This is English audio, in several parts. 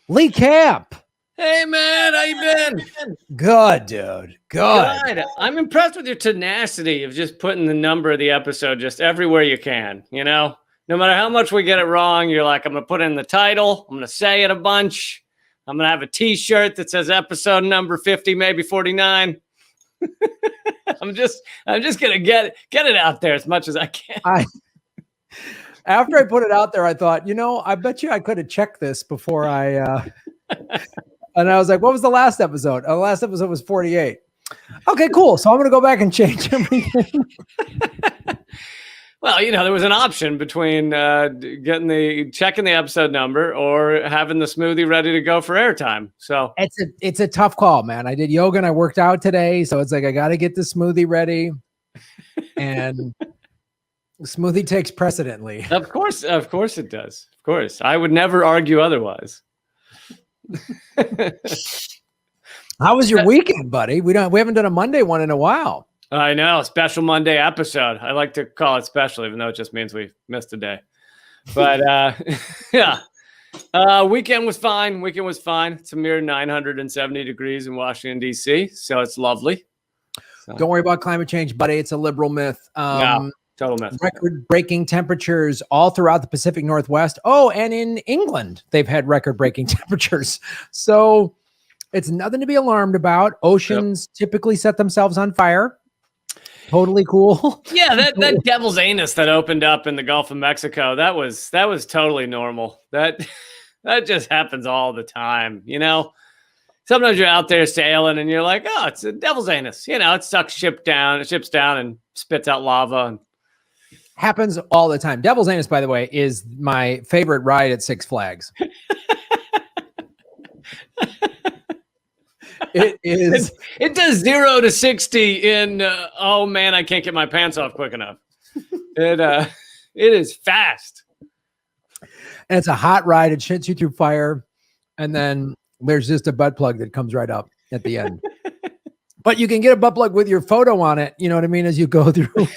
Lee Camp. Hey, man, how you been? Good, dude. Good. I'm impressed with your tenacity of just putting the number of the episode just everywhere you can, you know? No matter how much we get it wrong, you're like, I'm going to put in the title. I'm going to say it a bunch. I'm going to have a T-shirt that says episode number 50, maybe 49. I'm just going to get it out there as much as I can. After I put it out there, I thought, I bet you I could have checked this before I and I was like, what was the last episode? The last episode was 48. Okay, cool. So I'm going to go back and change everything. Well, there was an option between checking the episode number or having the smoothie ready to go for airtime. So it's a tough call, man. I did yoga and I worked out today, so it's like I got to get the smoothie ready, and the smoothie takes precedently. Of course it does. Of course, I would never argue otherwise. How was your weekend, buddy? We haven't done a Monday one in a while. I know, special Monday episode. I like to call it special, even though it just means we missed a day. But yeah, weekend was fine. It's a mere 970 degrees in Washington, D.C., so it's lovely. So. Don't worry about climate change, buddy. It's a liberal myth. No, total myth. Record-breaking temperatures all throughout the Pacific Northwest. Oh, and in England, they've had record-breaking temperatures. So it's nothing to be alarmed about. Oceans typically set themselves on fire. Totally cool. Yeah, that devil's anus that opened up in the Gulf of Mexico, that was totally normal. That just happens all the time, Sometimes you're out there sailing and you're like, oh, it's a devil's anus. It sucks ships down and spits out lava. And happens all the time. Devil's anus, by the way, is my favorite ride at Six Flags. It is. It does 0 to 60 in. Oh man, I can't get my pants off quick enough. It is fast. And it's a hot ride. It shits you through fire, and then there's just a butt plug that comes right up at the end. But you can get a butt plug with your photo on it. You know what I mean? As you go through.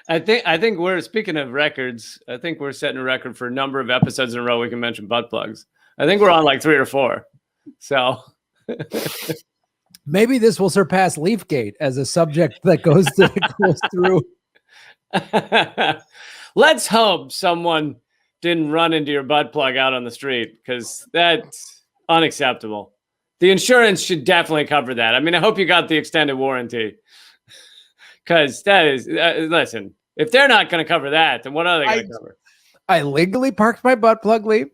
I think we're, speaking of records, I think we're setting a record for a number of episodes in a row we can mention butt plugs. I think we're on like 3 or 4. So maybe this will surpass Leafgate as a subject that goes through. Let's hope someone didn't run into your butt plug out on the street, because that's unacceptable. The insurance should definitely cover that. I mean, I hope you got the extended warranty, because that is, listen, if they're not going to cover that, then what are they going to cover? I legally parked my butt plug, Lee.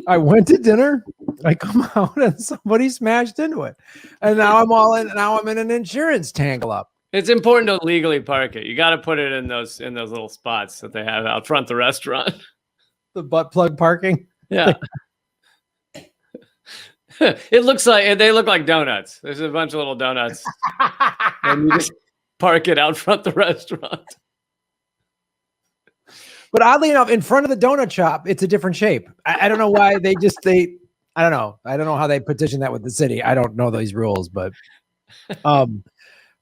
I went to dinner. I come out and somebody smashed into it. And now I'm in an insurance tangle up. It's important to legally park it. You got to put it in those little spots that they have out front of the restaurant. The butt plug parking. Yeah. They look like donuts. There's a bunch of little donuts. And you just park it out front of the restaurant. But oddly enough, in front of the donut shop, it's a different shape. I don't know why I don't know. I don't know how they petition that with the city. I don't know these rules, but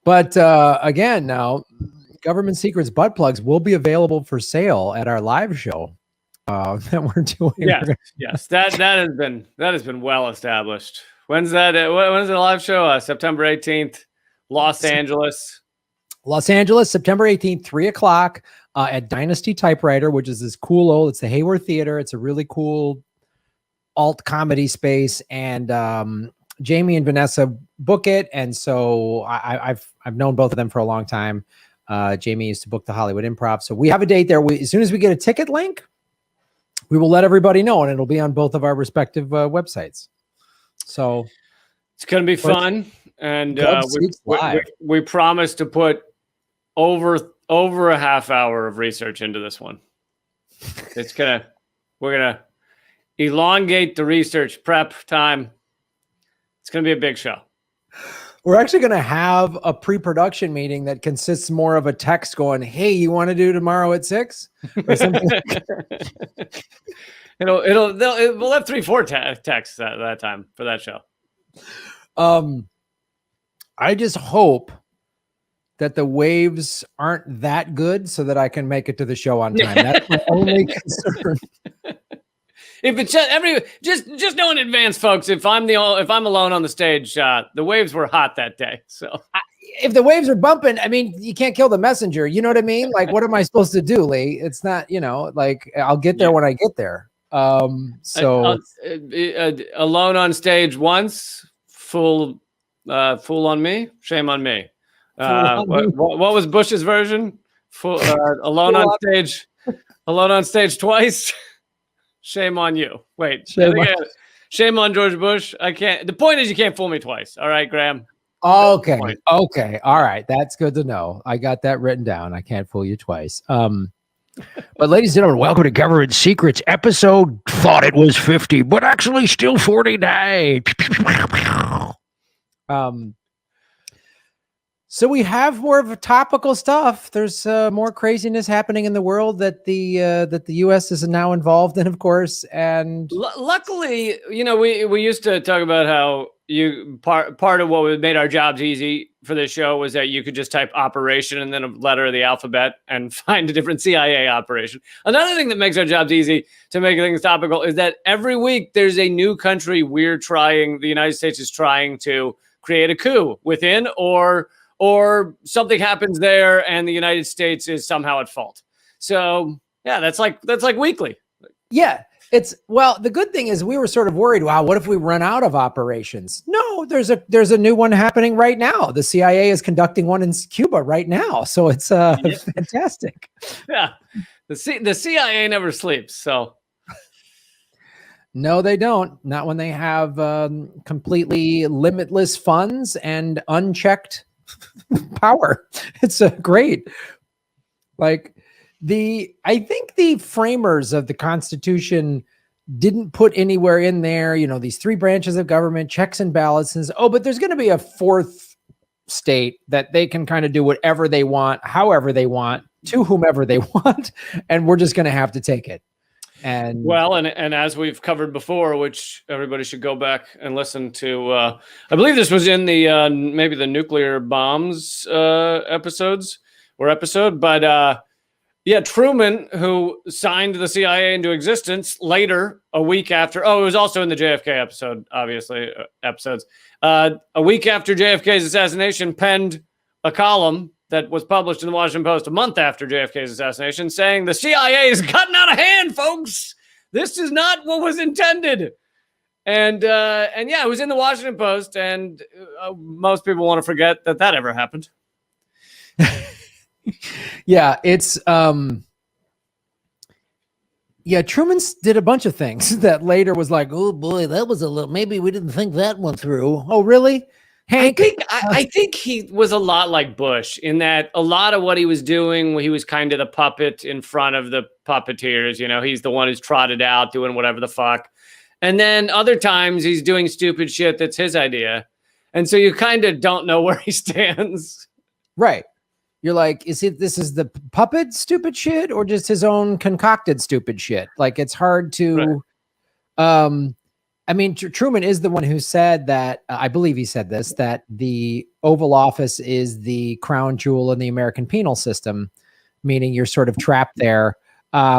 again, now Government Secrets butt plugs will be available for sale at our live show that we're doing. Yes, that has been well established. When's that? When's the live show? September 18th, Los Angeles, September 18th, 3:00 at Dynasty Typewriter, which is this cool old. It's the Hayward Theater. It's a really cool alt comedy space, and Jamie and Vanessa book it, and so I've known both of them for a long time. Jamie used to book the Hollywood Improv, so we have a date there. As soon as we get a ticket link, we will let everybody know, and it'll be on both of our respective websites. So it's going to be fun, and we promise to put over a half hour of research into this one. We're gonna elongate the research prep time. It's gonna be a big show. We're actually gonna have a pre-production meeting that consists more of a text going, "Hey, you want to do tomorrow at 6?" or something. We'll have 3-4 texts at that time for that show. I just hope that the waves aren't that good so that I can make it to the show on time. That's my only concern. If it's just know in advance, folks. If I'm alone on the stage, the waves were hot that day. So if the waves are bumping, I mean, you can't kill the messenger. You know what I mean? Like, what am I supposed to do, Lee? It's not, like I'll get there when I get there. So alone on stage once, fool on me, shame on me. What was Bush's version? Alone on stage twice. Shame on you. Wait, shame on George Bush. I can't. The point is, you can't fool me twice. All right, Graham. Okay. All right. That's good to know. I got that written down. I can't fool you twice. But ladies and gentlemen, welcome to Government Secrets episode. Thought it was 50, but actually still 49. So we have more of a topical stuff. There's more craziness happening in the world that the U.S. is now involved in, of course. And luckily, we used to talk about how part of what made our jobs easy for this show was that you could just type operation and then a letter of the alphabet and find a different CIA operation. Another thing that makes our jobs easy to make things topical is that every week there's a new country the United States is trying to create a coup within, or something happens there and the United States is somehow at fault. So yeah, that's like weekly. Yeah. The good thing is we were sort of worried, wow, what if we run out of operations? No, there's a new one happening right now. The CIA is conducting one in Cuba right now. So it's fantastic. Yeah. The CIA never sleeps. So no, they don't. Not when they have completely limitless funds and unchecked power. It's great. I think the framers of the Constitution didn't put anywhere in there, these three branches of government, checks and balances. Oh, but there's going to be a fourth state that they can kind of do whatever they want, however they want, to whomever they want, and we're just going to have to take it. And as we've covered before, which everybody should go back and listen to, I believe this was in the maybe the nuclear bombs episode, but Truman, who signed the CIA into existence later, a week after. Oh, it was also in the JFK episode, obviously episodes. A week after JFK's assassination, penned a column that was published in the Washington Post a month after JFK's assassination, saying the CIA has gotten out of hand, folks. This is not what was intended. And it was in the Washington Post, and most people want to forget that ever happened. Yeah, it's Truman did a bunch of things that later was like, oh boy, that was a little, maybe we didn't think that one through. Oh, really? Hank? I think he was a lot like Bush in that a lot of what he was doing, he was kind of the puppet in front of the puppeteers. He's the one who's trotted out doing whatever the fuck. And then other times he's doing stupid shit that's his idea. And so you kind of don't know where he stands. Right. You're like, this is the puppet stupid shit or just his own concocted stupid shit? Like, it's hard to, right. Truman is the one who said that, I believe he said this, that the Oval Office is the crown jewel in the American penal system, meaning you're sort of trapped there,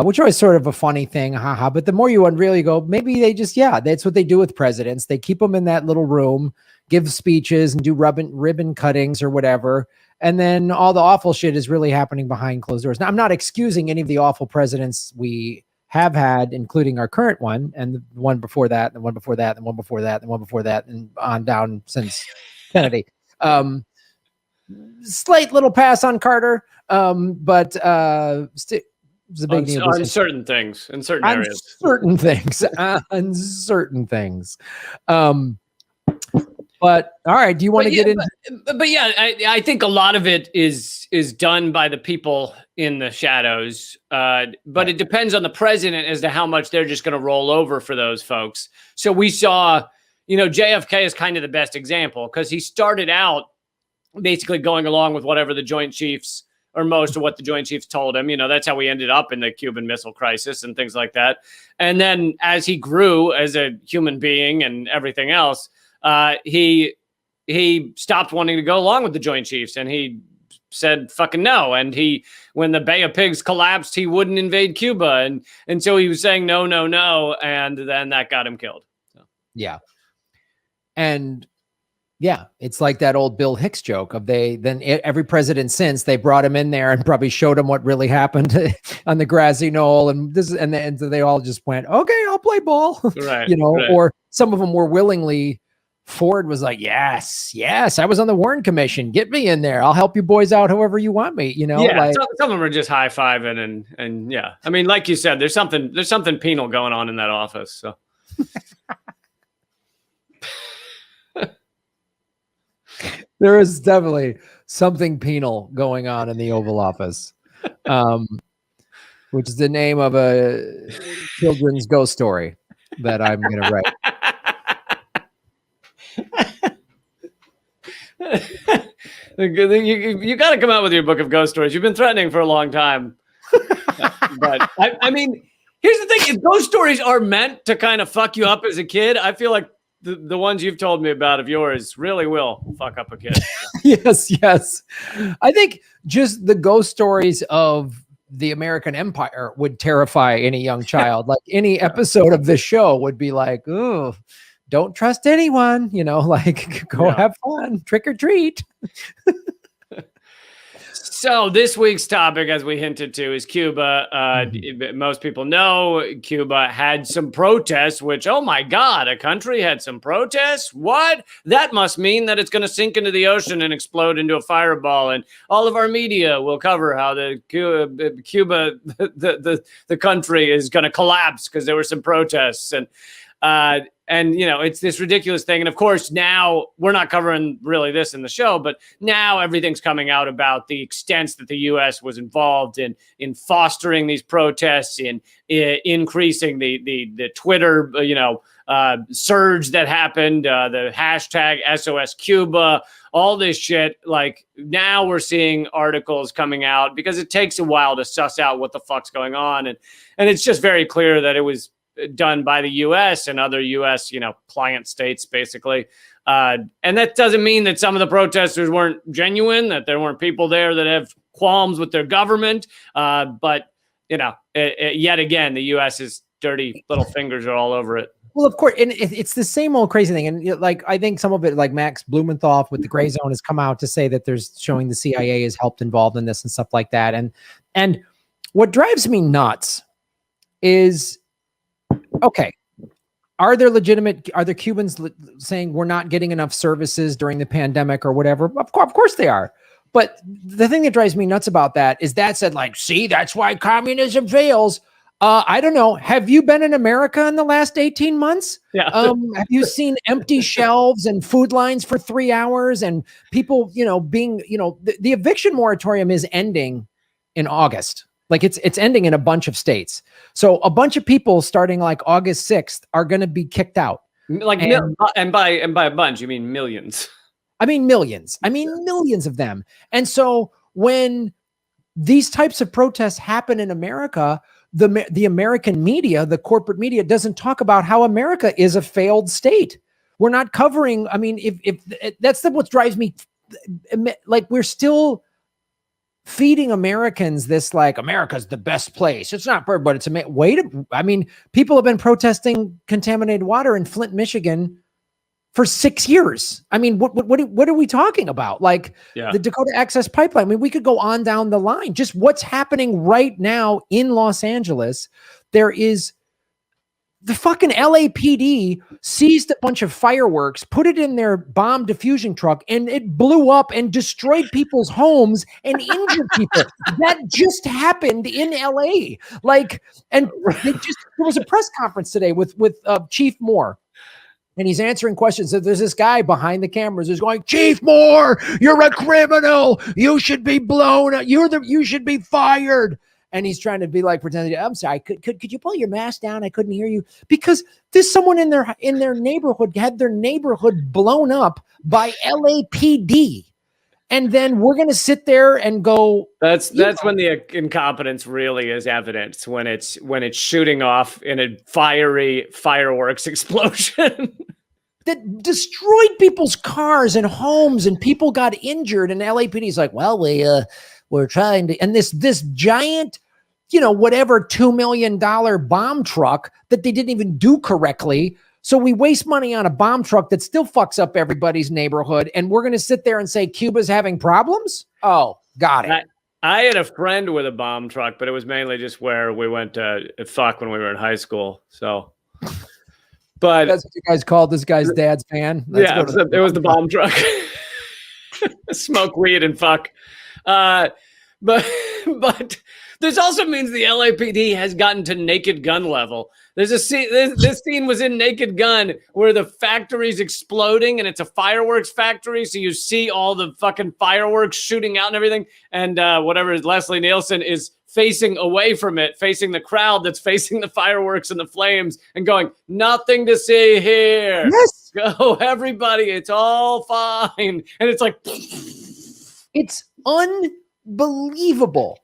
which was sort of a funny thing. Haha. But the more you really go, maybe they just, that's what they do with presidents. They keep them in that little room, give speeches and do ribbon cuttings or whatever. And then all the awful shit is really happening behind closed doors. Now, I'm not excusing any of the awful presidents we have had, including our current one, and the one before that, and the one before that, and the one before that, and the one before that, and on down since Kennedy. Slight little pass on Carter, but it's a big deal. On certain things, in certain areas. Certain things, on certain things. But all right, do you want to get into? But yeah, I think a lot of it is done by the people in the shadows. But it depends on the president as to how much they're just going to roll over for those folks. So we saw, JFK is kind of the best example because he started out basically going along with whatever the Joint Chiefs or most of what the Joint Chiefs told him. That's how we ended up in the Cuban Missile Crisis and things like that. And then as he grew as a human being and everything else, he stopped wanting to go along with the Joint Chiefs, and he said fucking no. And when the Bay of Pigs collapsed, he wouldn't invade Cuba. And so he was saying no, no, no. And then that got him killed. So. Yeah. And yeah, it's like that old Bill Hicks joke of every president since, they brought him in there and probably showed him what really happened on the grassy knoll. And they all just went, okay, I'll play ball. Right. Right. Or some of them were willingly. Ford was like, yes, I was on the Warren Commission. Get me in there. I'll help you boys out however you want me. Yeah, like, some of them are just high-fiving and yeah. I mean, like you said, there's something penal going on in that office. So there is definitely something penal going on in the Oval Office, which is the name of a children's ghost story that I'm going to write. You got to come out with your book of ghost stories. You've been threatening for a long time. But I mean, here's the thing. If ghost stories are meant to kind of fuck you up as a kid, I feel like the ones you've told me about of yours really will fuck up a kid. Yes. I think just the ghost stories of the American Empire would terrify any young child. Like any episode of this show would be like, ooh, don't trust anyone, like go have fun, trick or treat. So this week's topic, as we hinted to, is Cuba. Most people know Cuba had some protests, which, oh my God, a country had some protests? What? That must mean that it's going to sink into the ocean and explode into a fireball. And all of our media will cover how the Cuba, the country is going to collapse because there were some protests. And it's this ridiculous thing. And of course, now we're not covering really this in the show, but now everything's coming out about the extent that the U.S. was involved in fostering these protests, in increasing the Twitter, surge that happened, the hashtag SOS Cuba, all this shit. Like now we're seeing articles coming out because it takes a while to suss out what the fuck's going on. And it's just very clear that it was done by the U.S. and other U.S., client states, basically. And that doesn't mean that some of the protesters weren't genuine, that there weren't people there that have qualms with their government. But, yet again, the U.S.'s dirty little fingers are all over it. Well, of course, and it's the same old crazy thing. And like, I think some of it, like Max Blumenthal with the Gray Zone has come out to say that there's showing the CIA is helped involved in this and stuff like that. And what drives me nuts is, okay, are there Cubans saying we're not getting enough services during the pandemic or whatever? Of course they are. But the thing that drives me nuts about that is that said, like, see, that's why communism fails. I don't know. Have you been in America in the last 18 months? Yeah. Have you seen empty shelves and food lines for 3 hours and people, being, the eviction moratorium is ending in August. Like it's ending in a bunch of states. So a bunch of people starting like August 6th are going to be kicked out. Like, and by a bunch, you mean millions. I mean, millions. I mean, millions of them. And so when these types of protests happen in America, the American media, the corporate media doesn't talk about how America is a failed state. We're not covering. I mean, if that's what drives me, like we're still feeding Americans this, like, America's the best place. It's not perfect, but it's I mean, people have been protesting contaminated water in Flint, Michigan for 6 years. I mean, what are we talking about? Like the Dakota Access Pipeline. I mean, we could go on down the line. Just what's happening right now in Los Angeles. There is the fucking LAPD seized a bunch of fireworks, put it in their bomb diffusion truck, and it blew up and destroyed people's homes and injured people. That just happened in LA. Like, and there was a press conference today with Chief Moore. And he's answering questions. So there's this guy behind the cameras who's going, Chief Moore, you're a criminal. You should be blown up. You should be fired. And he's trying to be like, pretending, I'm sorry, could you pull your mask down? I couldn't hear you. Because there's someone in their neighborhood had their neighborhood blown up by LAPD. And then we're going to sit there and go. That's when the incompetence really is evident, when it's shooting off in a fiery fireworks explosion. that destroyed people's cars and homes, and people got injured. And LAPD is like, well, we're trying to, and this giant, whatever $2 million bomb truck that they didn't even do correctly. So we waste money on a bomb truck that still fucks up everybody's neighborhood. And we're going to sit there and say Cuba's having problems? Oh, got it. I had a friend with a bomb truck, but it was mainly just where we went to fuck when we were in high school. So, but that's what you guys called this guy's dad's van. It was the bomb truck. Smoke weed and fuck. But this also means the LAPD has gotten to Naked Gun level. There's a scene. This scene was in Naked Gun where the factory's exploding and it's a fireworks factory. So you see all the fucking fireworks shooting out and everything. And whatever Leslie Nielsen is facing away from it, facing the crowd that's facing the fireworks and the flames and going, nothing to see here. Yes. Go, everybody. It's all fine. And it's like, it's unbelievable.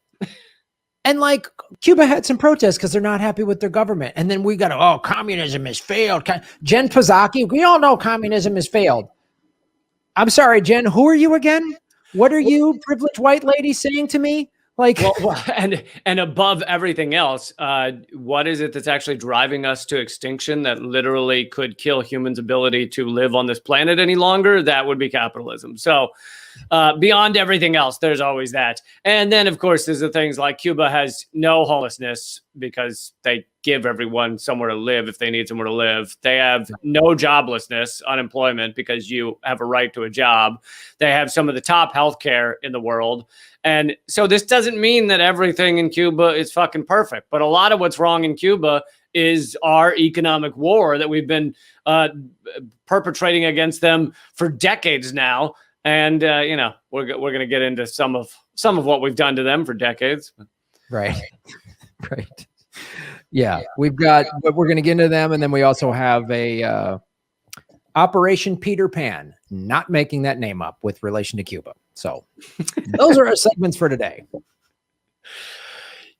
And like Cuba had some protests because they're not happy with their government. And then we got communism has failed. Jen Psaki, we all know communism has failed. I'm sorry, Jen, who are you again? What are you, privileged white lady, saying to me? Like, and above everything else, what is it that's actually driving us to extinction that literally could kill humans' ability to live on this planet any longer? That would be capitalism. So beyond everything else, there's always that. And then, of course, there's the things like Cuba has no homelessness because they give everyone somewhere to live if they need somewhere to live. They have no joblessness, unemployment, because you have a right to a job. They have some of the top healthcare in the world. And so this doesn't mean that everything in Cuba is fucking perfect. But a lot of what's wrong in Cuba is our economic war that we've been perpetrating against them for decades now. And, we're going to get into some of what we've done to them for decades. Right. Right. Yeah. We've got, but we're going to get into them. And then we also have a Operation Peter Pan, not making that name up with relation to Cuba. So those are our segments for today.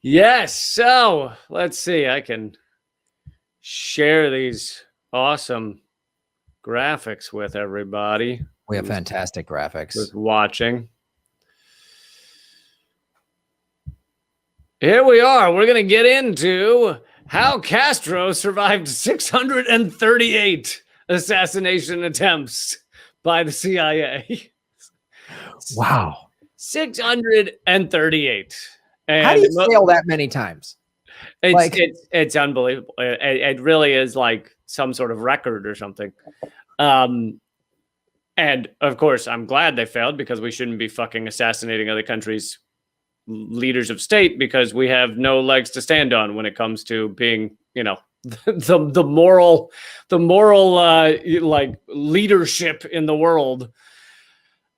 Yes. So let's see. I can share these awesome graphics with everybody. We have fantastic graphics. Who's watching. Here we are. We're going to get into how Castro survived 638 assassination attempts by the CIA. Wow. 638. And how do you fail that many times? It's unbelievable. It really is like some sort of record or something. And of course, I'm glad they failed because we shouldn't be fucking assassinating other countries' leaders of state because we have no legs to stand on when it comes to being, the moral like leadership in the world.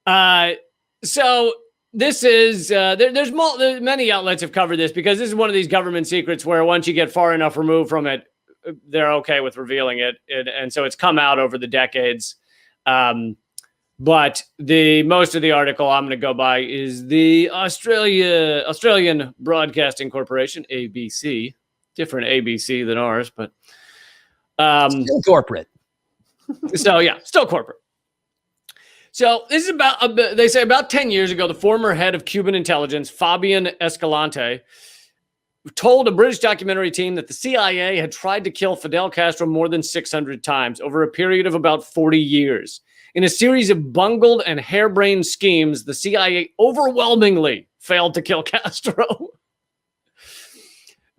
So this is there's many outlets have covered this because this is one of these government secrets where once you get far enough removed from it, they're okay with revealing it, and so it's come out over the decades. But the most of the article I'm going to go by is the Australian Broadcasting Corporation, ABC, different ABC than ours, but still corporate. So yeah, still corporate. So this is about, they say about 10 years ago, the former head of Cuban intelligence, Fabian Escalante, told a British documentary team that the CIA had tried to kill Fidel Castro more than 600 times over a period of about 40 years. In a series of bungled and harebrained schemes, the CIA overwhelmingly failed to kill Castro.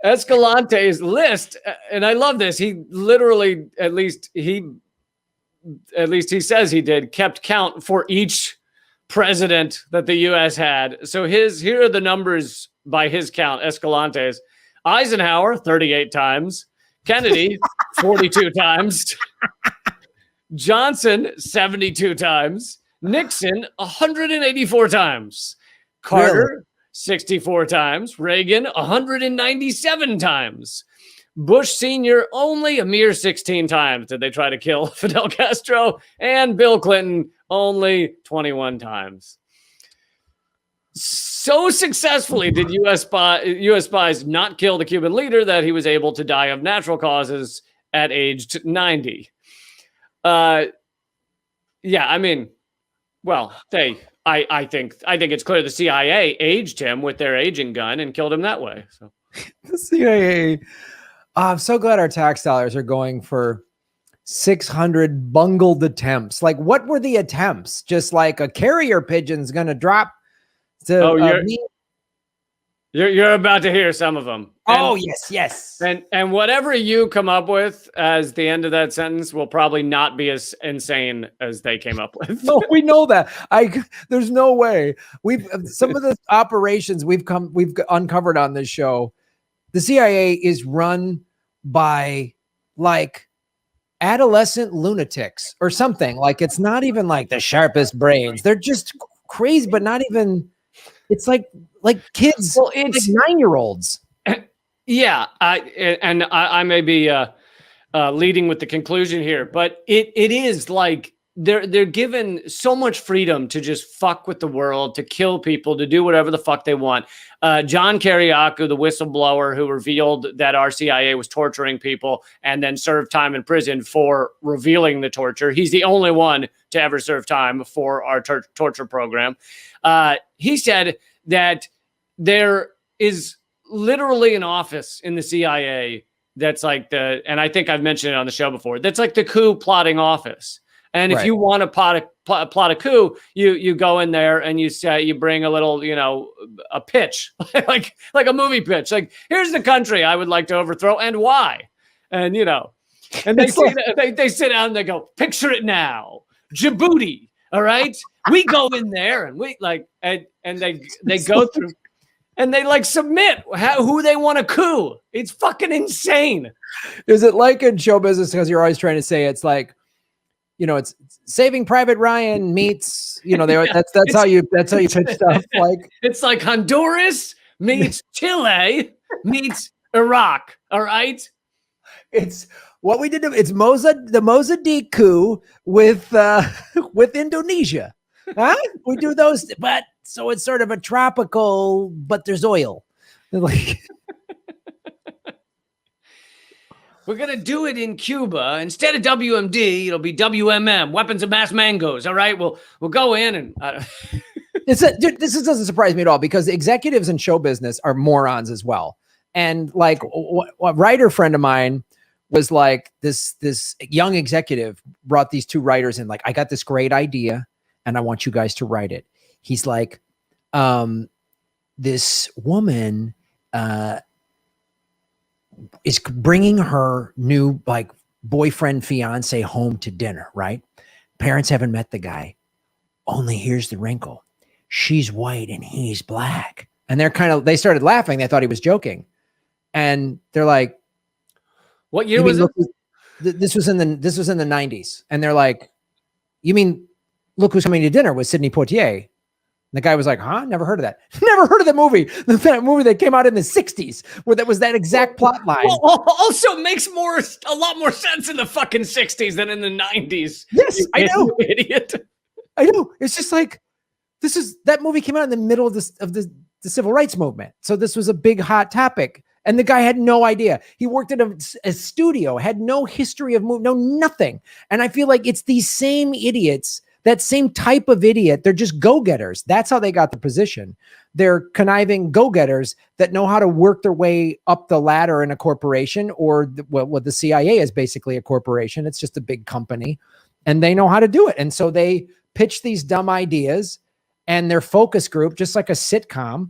Escalante's list, and I love this, he literally, at least he says he did, kept count for each president that the U.S. had. So here are the numbers by his count, Escalante's. Eisenhower, 38 times. Kennedy, 42 times. Johnson, 72 times. Nixon, 184 times. Carter, really? 64 times. Reagan, 197 times. Bush Sr., only a mere 16 times did they try to kill Fidel Castro. And Bill Clinton, only 21 times. So successfully did U.S. spies not kill the Cuban leader that he was able to die of natural causes at age 90. Yeah, I mean, well, I think it's clear the CIA aged him with their aging gun and killed him that way. So The CIA. I'm so glad our tax dollars are going for 600 bungled attempts. Like, what were the attempts? Just like a carrier pigeon's going to drop to me. You're about to hear some of them. Oh, yes. And whatever you come up with as the end of that sentence will probably not be as insane as they came up with. No, we know that. There's no way. Some of the operations we've uncovered on this show. The CIA is run by like adolescent lunatics or something. Like, it's not even like the sharpest brains. They're just crazy, but not even. It's like kids. Well, it's like 9-year-olds. Yeah, I may be leading with the conclusion here, but it is like they're given so much freedom to just fuck with the world, to kill people, to do whatever the fuck they want. John Kiriakou, the whistleblower who revealed that our CIA was torturing people and then served time in prison for revealing the torture. He's the only one to ever serve time for our torture program. He said that there is literally an office in the CIA that's like and I think I've mentioned it on the show before, that's like the coup plotting office. And if you want to plot a coup, you go in there and you bring a little, a pitch, like a movie pitch. Like, here's the country I would like to overthrow and why. And, and they sit down and they go, picture it now. Djibouti. All right. We go in there and they go through and they like submit who they want to coup. It's fucking insane. Is it like in show business? Because you're always trying to say it's like, it's Saving Private Ryan meets, that's how you pitch stuff. Like, it's like Honduras meets Chile meets Iraq. All right. It's what we did. It's the Mozambique coup with Indonesia. Huh? We do those, but so it's sort of a tropical, but there's oil. Like, we're going to do it in Cuba. Instead of WMD, it'll be WMM, weapons of mass mangoes. All right. We'll go in and this doesn't surprise me at all, because executives in show business are morons as well. And like a writer friend of mine was like, this young executive brought these two writers in, like, I got this great idea and I want you guys to write it. He's like, this woman, is bringing her new like boyfriend, fiance home to dinner, right? Parents haven't met the guy. Only here's the wrinkle. She's white and he's black. And they started laughing. They thought he was joking. And they're like, what year was it? This was in the 90s. And they're like, you mean Look Who's Coming to Dinner with Sidney Poitier? And the guy was like, huh? Never heard of that. Never heard of the movie. That movie that came out in the 60s, where that was that exact plot line. Well, also makes a lot more sense in the fucking 60s than in the 90s. Yes, I know. Idiot. I know. It's just like, that movie came out in the middle of the civil rights movement. So this was a big hot topic. And the guy had no idea. He worked at a studio, had no history of movie, no nothing. And I feel like it's these same idiots, that same type of idiot. They're just go-getters. That's how they got the position. They're conniving go-getters that know how to work their way up the ladder in a corporation, or what the CIA is basically a corporation. It's just a big company, and they know how to do it. And so they pitch these dumb ideas and their focus group, just like a sitcom.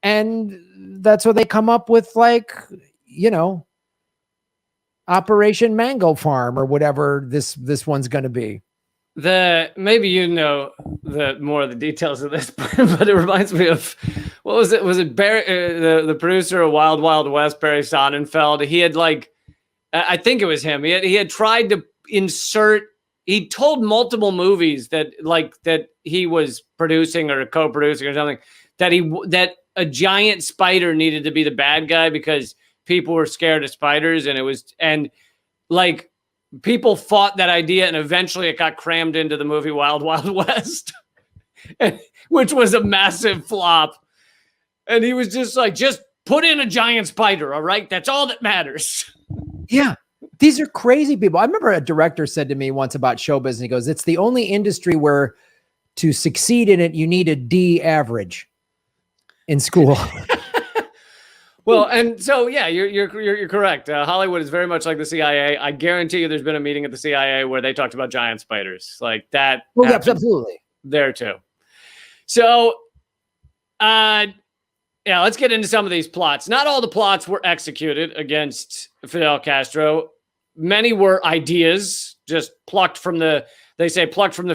And that's what they come up with, like, Operation Mango Farm or whatever this one's going to be. Maybe the more of the details of this, but it reminds me of, what was it? Was it Barry, the producer of Wild Wild West, Barry Sonnenfeld? He had I think it was him. He had tried to insert. He told multiple movies that he was producing or co-producing or something, that a giant spider needed to be the bad guy because people were scared of spiders, and people fought that idea, and eventually it got crammed into the movie Wild Wild West, which was a massive flop. And he was just like, just put in a giant spider, all right? That's all that matters. Yeah. These are crazy people. I remember a director said to me once about show business, he goes, it's the only industry where to succeed in it, you need a D average in school. Well, and so, yeah, you're correct. Hollywood is very much like the CIA. I guarantee you there's been a meeting at the CIA where they talked about giant spiders like that. Well, absolutely. There too. So, yeah, let's get into some of these plots. Not all the plots were executed against Fidel Castro. Many were ideas just plucked from the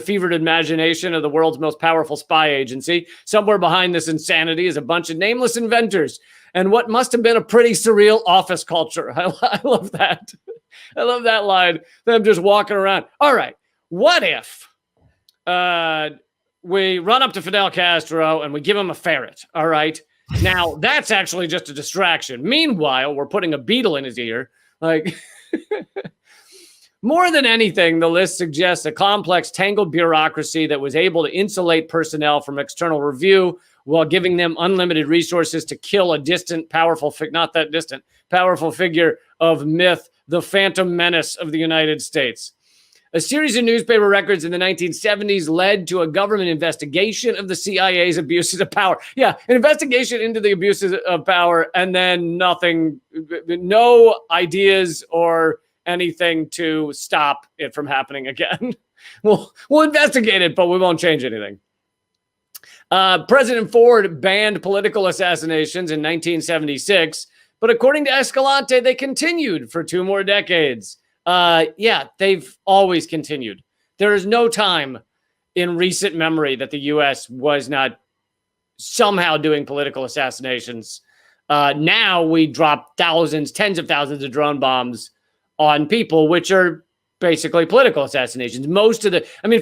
fevered imagination of the world's most powerful spy agency. Somewhere behind this insanity is a bunch of nameless inventors and what must have been a pretty surreal office culture. I love that. I love that line. Them just walking around. All right, what if we run up to Fidel Castro and we give him a ferret? All right. Now, that's actually just a distraction. Meanwhile, we're putting a beetle in his ear. Like, more than anything, the list suggests a complex, tangled bureaucracy that was able to insulate personnel from external review while giving them unlimited resources to kill a distant, powerful, not that distant, powerful figure of myth, the Phantom Menace of the United States. A series of newspaper records in the 1970s led to a government investigation of the CIA's abuses of power. Yeah, an investigation into the abuses of power, and then nothing, no ideas or anything to stop it from happening again. We'll investigate it, but we won't change anything. President Ford banned political assassinations in 1976, but according to Escalante, they continued for 2 more decades. Yeah, they've always continued. There is no time in recent memory that the U.S. was not somehow doing political assassinations. Now we drop thousands, tens of thousands of drone bombs on people, which are basically political assassinations.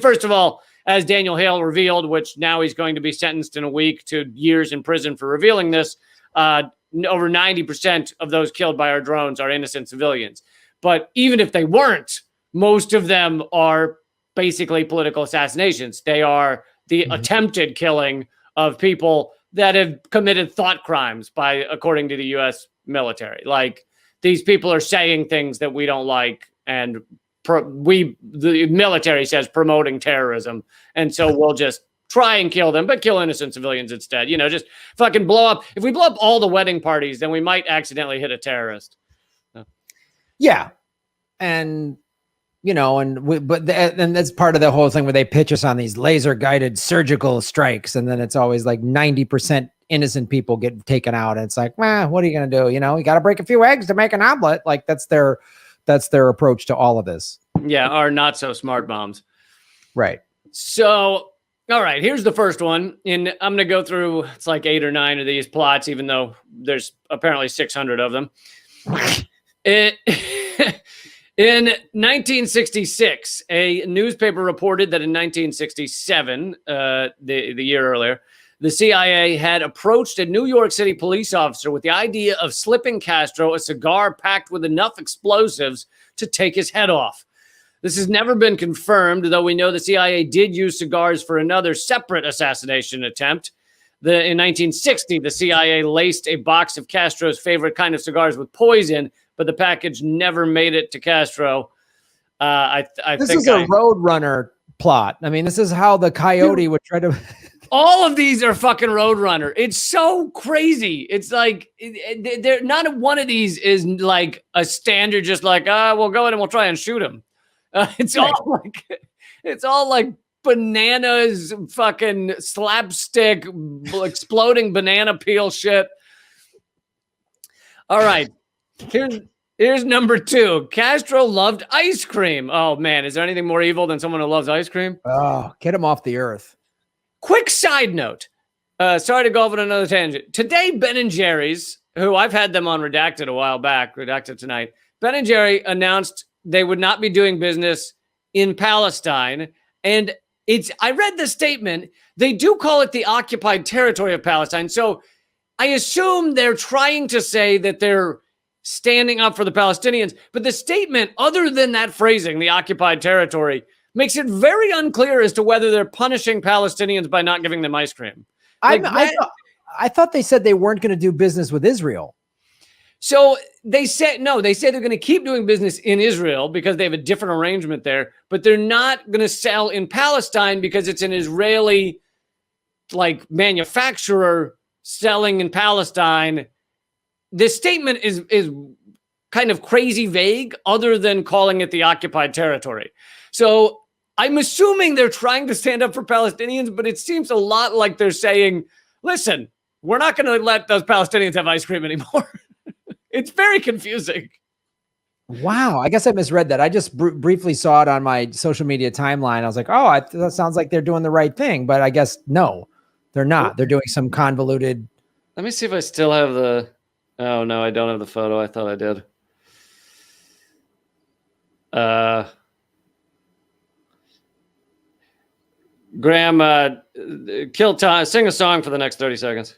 First of all, as Daniel Hale revealed, which now he's going to be sentenced in a week to years in prison for revealing this, over 90% of those killed by our drones are innocent civilians. But even if they weren't, most of them are basically political assassinations. They are the attempted killing of people that have committed thought crimes according to the U.S. military. Like, these people are saying things that we don't like, and the military says promoting terrorism. And so we'll just try and kill them, but kill innocent civilians instead. Just fucking blow up. If we blow up all the wedding parties, then we might accidentally hit a terrorist. Yeah. And, but that's part of the whole thing where they pitch us on these laser guided surgical strikes. And then it's always like 90% innocent people get taken out. And it's like, what are you going to do? You got to break a few eggs to make an omelet. Like, that's their approach to all of this. Yeah. Our not so smart bombs. Right. So, all right, here's the first one. And I'm going to go through, it's like 8 or 9 of these plots, even though there's apparently 600 of them. In 1966, a newspaper reported that in 1967, the year earlier, the CIA had approached a New York City police officer with the idea of slipping Castro a cigar packed with enough explosives to take his head off. This has never been confirmed, though we know the CIA did use cigars for another separate assassination attempt. In 1960, the CIA laced a box of Castro's favorite kind of cigars with poison, but the package never made it to Castro. This is a Roadrunner plot. I mean, this is how the coyote would try to... All of these are fucking Roadrunner. It's so crazy. It's like, not one of these is like a standard, just like, we'll go in and we'll try and shoot him. It's all like bananas, fucking slapstick, exploding banana peel shit. All right. Here's number 2. Castro loved ice cream. Oh man, is there anything more evil than someone who loves ice cream? Oh, get him off the earth. Quick side note. Sorry to go off on another tangent. Today, Ben & Jerry's, who I've had them on Redacted a while back, Redacted Tonight, Ben & Jerry announced they would not be doing business in Palestine. And I read the statement. They do call it the occupied territory of Palestine. So I assume they're trying to say that they're standing up for the Palestinians. But the statement, other than that phrasing, the occupied territory, makes it very unclear as to whether they're punishing Palestinians by not giving them ice cream. I thought they said they weren't going to do business with Israel. So they say they're going to keep doing business in Israel because they have a different arrangement there, but they're not going to sell in Palestine because it's an Israeli like manufacturer selling in Palestine. This statement is kind of crazy vague, other than calling it the occupied territory. So I'm assuming they're trying to stand up for Palestinians, but it seems a lot like they're saying, listen, we're not going to let those Palestinians have ice cream anymore. It's very confusing. Wow. I guess I misread that. I just briefly saw it on my social media timeline. I was like, oh, that sounds like they're doing the right thing. But I guess no, they're not. They're doing some convoluted. Let me see if I still have the. Oh, no, I don't have the photo. I thought I did. Graham, kill time. Sing a song for the next 30 seconds.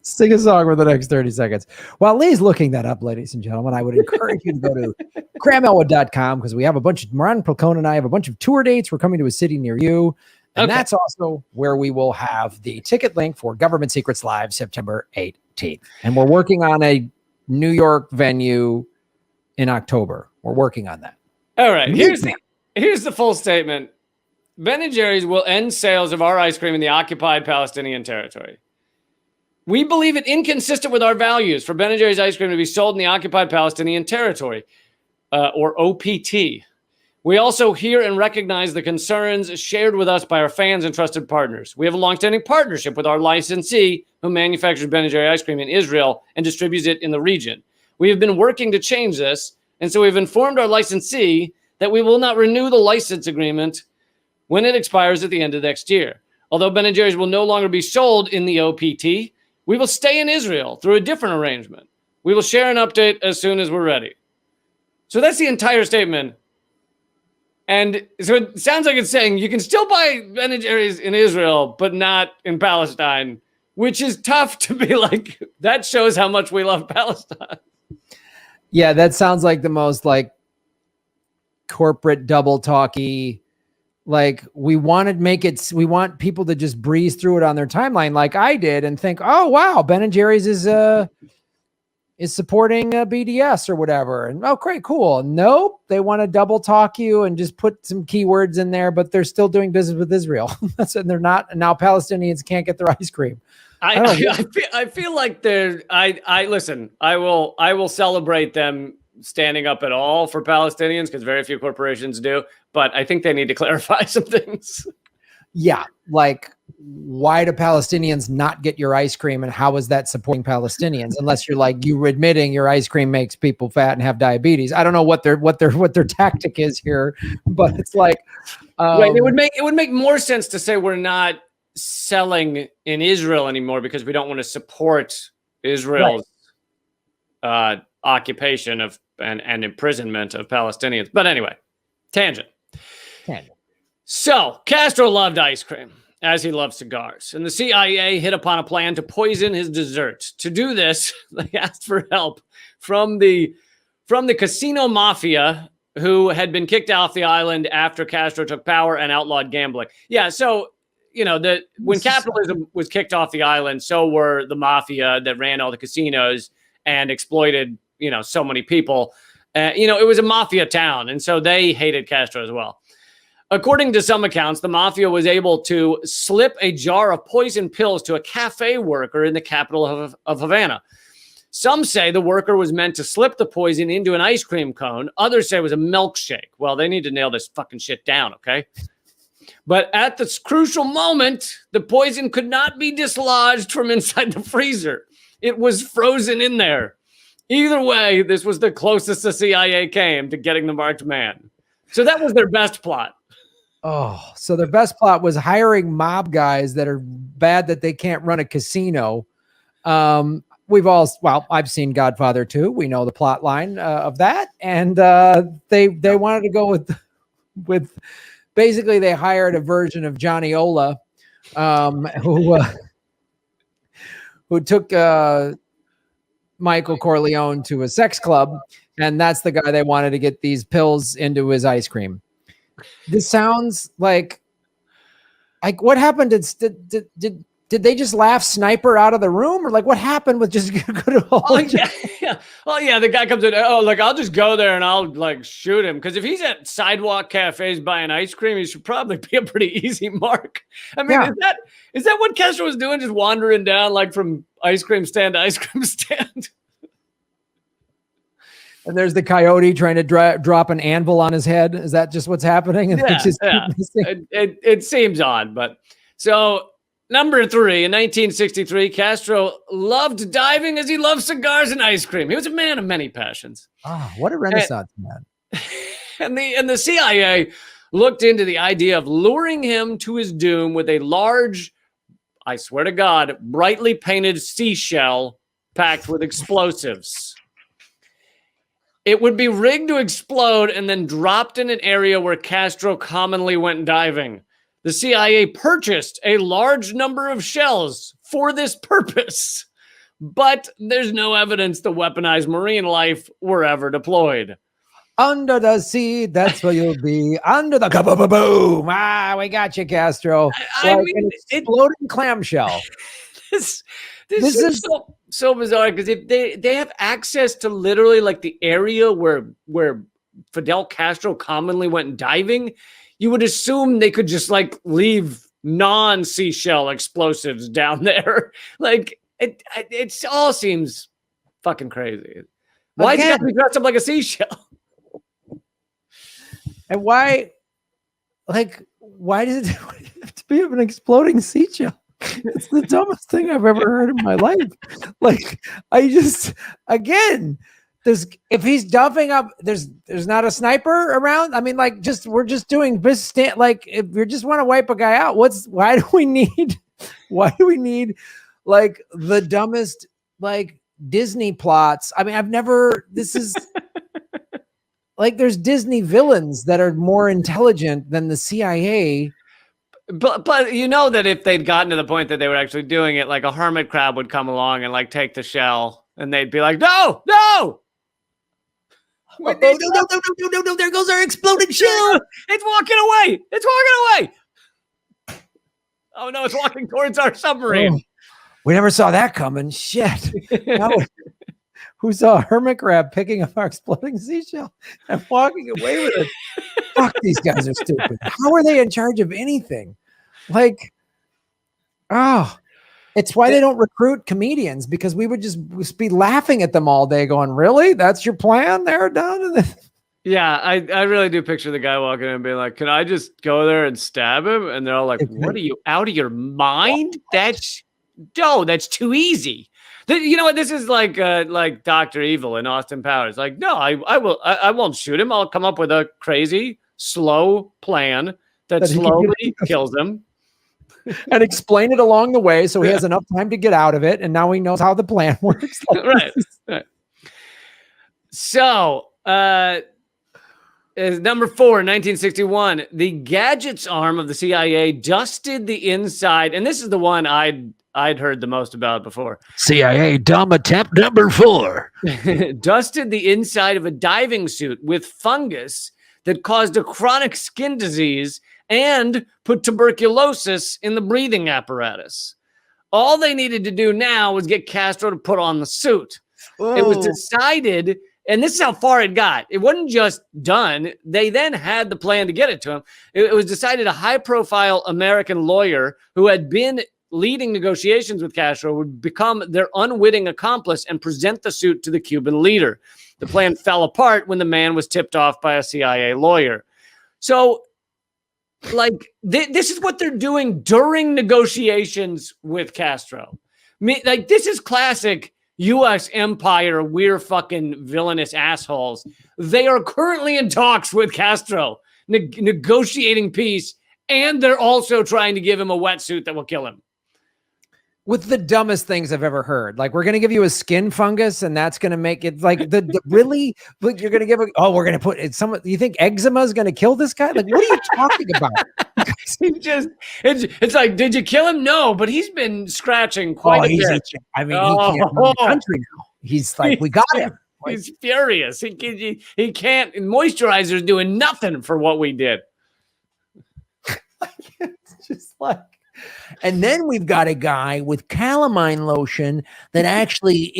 Sing a song for the next 30 seconds. While Lee's looking that up, ladies and gentlemen, I would encourage you to go to GrahamElwood.com because we have a bunch of, Moran Falcone and I have a bunch of tour dates. We're coming to a city near you. And that's also where we will have the ticket link for Government Secrets Live September 18th. And we're working on a New York venue in October. We're working on that. All right. Here's the full statement. Ben & Jerry's will end sales of our ice cream in the occupied Palestinian territory. We believe it inconsistent with our values for Ben & Jerry's ice cream to be sold in the occupied Palestinian territory, or OPT. We also hear and recognize the concerns shared with us by our fans and trusted partners. We have a longstanding partnership with our licensee who manufactures Ben & Jerry ice cream in Israel and distributes it in the region. We have been working to change this, and so we've informed our licensee that we will not renew the license agreement when it expires at the end of next year. Although Ben & Jerry's will no longer be sold in the OPT, we will stay in Israel through a different arrangement. We will share an update as soon as we're ready. So that's the entire statement. And so it sounds like it's saying you can still buy Ben & Jerry's in Israel, but not in Palestine, which is tough to be like, that shows how much we love Palestine. Yeah, that sounds like the most like corporate double talky. Like we want people to just breeze through it on their timeline like I did and think, oh, wow, Ben & Jerry's is supporting BDS or whatever. And oh, great, cool. Nope. They want to double talk you and just put some keywords in there, but they're still doing business with Israel. And they're not. Now Palestinians can't get their ice cream. I feel like listen, I will celebrate them standing up at all for Palestinians because very few corporations do, but I think they need to clarify some things. Yeah. Like, why do Palestinians not get your ice cream, and how is that supporting Palestinians? Unless you're like, you admitting your ice cream makes people fat and have diabetes. I don't know what their tactic is here, but it's like, right. It would make more sense to say we're not selling in Israel anymore because we don't want to support Israel's occupation of and imprisonment of Palestinians. But anyway, tangent. So Castro loved ice cream as he loved cigars, and the CIA hit upon a plan to poison his dessert. To do this, they asked for help from the casino mafia, who had been kicked off the island after Castro took power and outlawed gambling. Yeah, so when capitalism was kicked off the island, so were the mafia that ran all the casinos and exploited so many people. It was a mafia town, and so they hated Castro as well. According to some accounts, the mafia was able to slip a jar of poison pills to a cafe worker in the capital of Havana. Some say the worker was meant to slip the poison into an ice cream cone. Others say it was a milkshake. Well, they need to nail this fucking shit down, okay? But at this crucial moment, the poison could not be dislodged from inside the freezer. It was frozen in there. Either way, this was the closest the CIA came to getting the marked man. So that was their best plot. Oh, so their best plot was hiring mob guys that are bad that they can't run a casino. I've seen Godfather 2. We know the plot line of that. And they wanted to go with basically they hired a version of Johnny Ola who took Michael Corleone to a sex club. And that's the guy they wanted to get these pills into his ice cream. This sounds like what happened? Did did they just laugh Sniper out of the room, or like what happened with just good old? Oh yeah, yeah. Oh yeah, the guy comes in. Oh, like I'll just go there and I'll like shoot him, because if he's at sidewalk cafes buying ice cream, he should probably be a pretty easy mark. I mean, is that what Castro was doing? Just wandering down like from ice cream stand to ice cream stand? And there's the coyote trying to drop an anvil on his head. Is that just what's happening? And Yeah, it seems odd, but so. Number 3, in 1963, Castro loved diving as he loved cigars and ice cream. He was a man of many passions. Oh, what a renaissance man. And the CIA looked into the idea of luring him to his doom with a large, I swear to God, brightly painted seashell packed with explosives. It would be rigged to explode and then dropped in an area where Castro commonly went diving. The CIA purchased a large number of shells for this purpose, but there's no evidence the weaponized marine life were ever deployed. Under the sea, that's where you'll be. Under the boom. Ah, we got you, Castro. I like mean, an exploding clamshell. This is so bizarre, because if they have access to literally like the area where Fidel Castro commonly went diving, you would assume they could just like leave non-seashell explosives down there. Like it all seems fucking crazy. Why do you have to be dressed up like a seashell? And why does it have to be an exploding seashell? It's the dumbest thing I've ever heard in my life. Like, if he's dumping up, there's not a sniper around. I mean, like, we're just doing this. Like, if you just want to wipe a guy out, why do we need like the dumbest like Disney plots? I mean, this is like, there's Disney villains that are more intelligent than the CIA. But you know that if they'd gotten to the point that they were actually doing it, like a hermit crab would come along and like take the shell, and they'd be like, no. No, there goes our exploded shell. It's walking away. Oh no, it's walking towards our submarine. Oh, we never saw that coming. Shit. Who saw a hermit crab picking up our exploding seashell and walking away with it? Fuck, these guys are stupid. How are they in charge of anything? Like, it's why they don't recruit comedians, because we would just be laughing at them all day going, really? That's your plan? They're done? Yeah, I really do picture the guy walking in and being like, can I just go there and stab him? And they're all like, what are you, out of your mind? That's too easy. You know what? This is like Dr. Evil in Austin Powers. Like, no, I won't shoot him. I'll come up with a crazy, slow plan that slowly kills him. And explain it along the way so he has enough time to get out of it, and now he knows how the plan works. Right. So, number 4, 1961, the gadgets arm of the CIA dusted the inside, and this is the one I'd heard the most about before. CIA dumb attempt number 4. Dusted the inside of a diving suit with fungus that caused a chronic skin disease and put tuberculosis in the breathing apparatus. All they needed to do now was get Castro to put on the suit. Oh. It was decided, and this is how far it got. It wasn't just done. They then had the plan to get it to him. It was decided a high-profile American lawyer who had been leading negotiations with Castro would become their unwitting accomplice and present the suit to the Cuban leader. The plan fell apart when the man was tipped off by a CIA lawyer. So, like, this is what they're doing during negotiations with Castro. Like, this is classic U.S. empire. We're fucking villainous assholes. They are currently in talks with Castro, negotiating peace, and they're also trying to give him a wetsuit that will kill him. With the dumbest things I've ever heard. Like, we're going to give you a skin fungus, and that's going to make it like really, like, you're going to give we're going to put it. You think eczema is going to kill this guy? Like, what are you talking about? It's like, did you kill him? No, but he's been scratching quite a bit. I mean, he can't leave the country now. He's like, we got him. Like, he's furious. He can't, moisturizer is doing nothing for what we did. It's just like, And then we've got a guy with calamine lotion that actually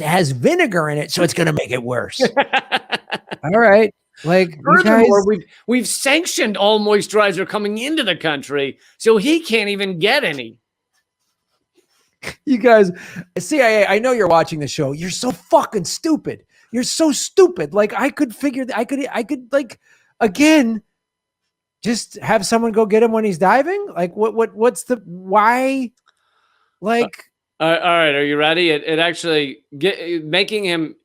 has vinegar in it, so it's going to make it worse. All right. Like, furthermore, we've sanctioned all moisturizer coming into the country, so he can't even get any. You guys, CIA, I know you're watching the show. You're so fucking stupid. You're so stupid. Like, I could like, again, just have someone go get him when he's diving. Like, what's the why? Like, all right, are you ready? It actually making him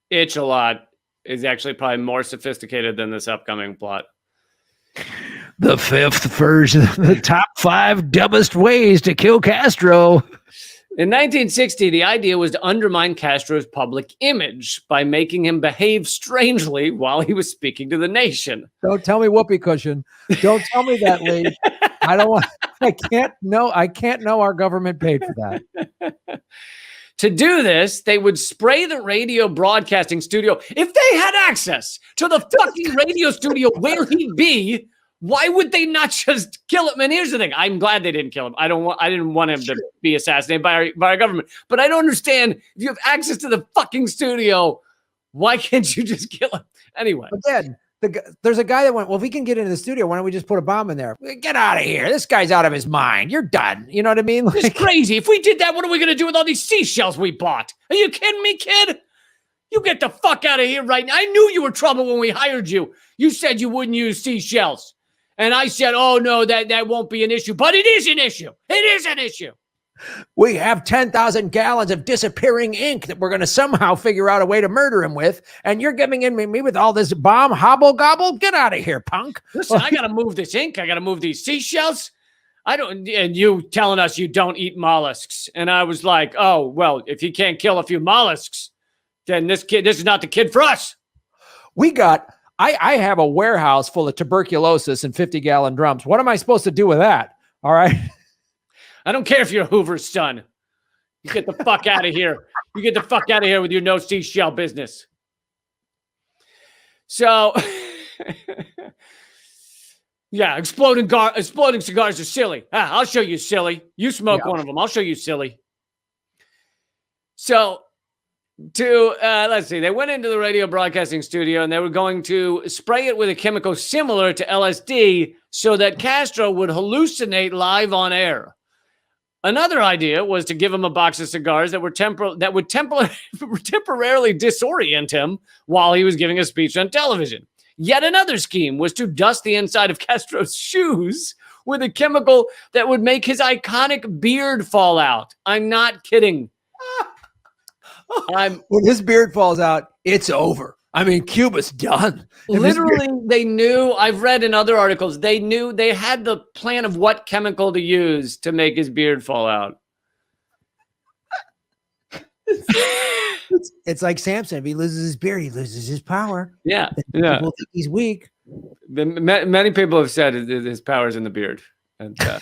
itch a lot is actually probably more sophisticated than this upcoming plot. The fifth version, the top 5 dumbest ways to kill Castro. In 1960, the idea was to undermine Castro's public image by making him behave strangely while he was speaking to the nation. Don't tell me whoopee cushion. Don't tell me that, Lee. I don't want. I can't know our government paid for that. To do this, they would spray the radio broadcasting studio. If they had access to the fucking radio studio where he'd be, why would they not just kill him? And here's the thing: I'm glad they didn't kill him. I didn't want him to be assassinated by our government. But I don't understand, if you have access to the fucking studio, why can't you just kill him? Anyway, again, there's a guy that went, well, if we can get into the studio, why don't we just put a bomb in there? Get out of here! This guy's out of his mind. You're done. You know what I mean? Like, it's crazy. If we did that, what are we going to do with all these seashells we bought? Are you kidding me, kid? You get the fuck out of here right now. I knew you were trouble when we hired you. You said you wouldn't use seashells. And I said, oh, no, that won't be an issue. But it is an issue. It is an issue. We have 10,000 gallons of disappearing ink that we're going to somehow figure out a way to murder him with. And you're giving in me with all this bomb hobble gobble? Get out of here, punk. Listen, I got to move this ink. I got to move these seashells. And you telling us you don't eat mollusks. And I was like, oh, well, if you can't kill a few mollusks, then this is not the kid for us. I have a warehouse full of tuberculosis and 50-gallon drums. What am I supposed to do with that? All right. I don't care if you're Hoover's son. You get the fuck out of here. You get the fuck out of here with your no seashell business. So, yeah, exploding cigars are silly. I'll show you, silly. You smoke one of them. I'll show you, silly. So, let's see, they went into the radio broadcasting studio and they were going to spray it with a chemical similar to LSD so that Castro would hallucinate live on air. Another idea was to give him a box of cigars that would temporarily disorient him while he was giving a speech on television. Yet another scheme was to dust the inside of Castro's shoes with a chemical that would make his iconic beard fall out. I'm not kidding. When his beard falls out, it's over. I mean, Cuba's done. Literally, they knew. I've read in other articles, they knew they had the plan of what chemical to use to make his beard fall out. It's like Samson. If he loses his beard, he loses his power. Yeah. People think he's weak. Many people have said his power's in the beard. And yeah.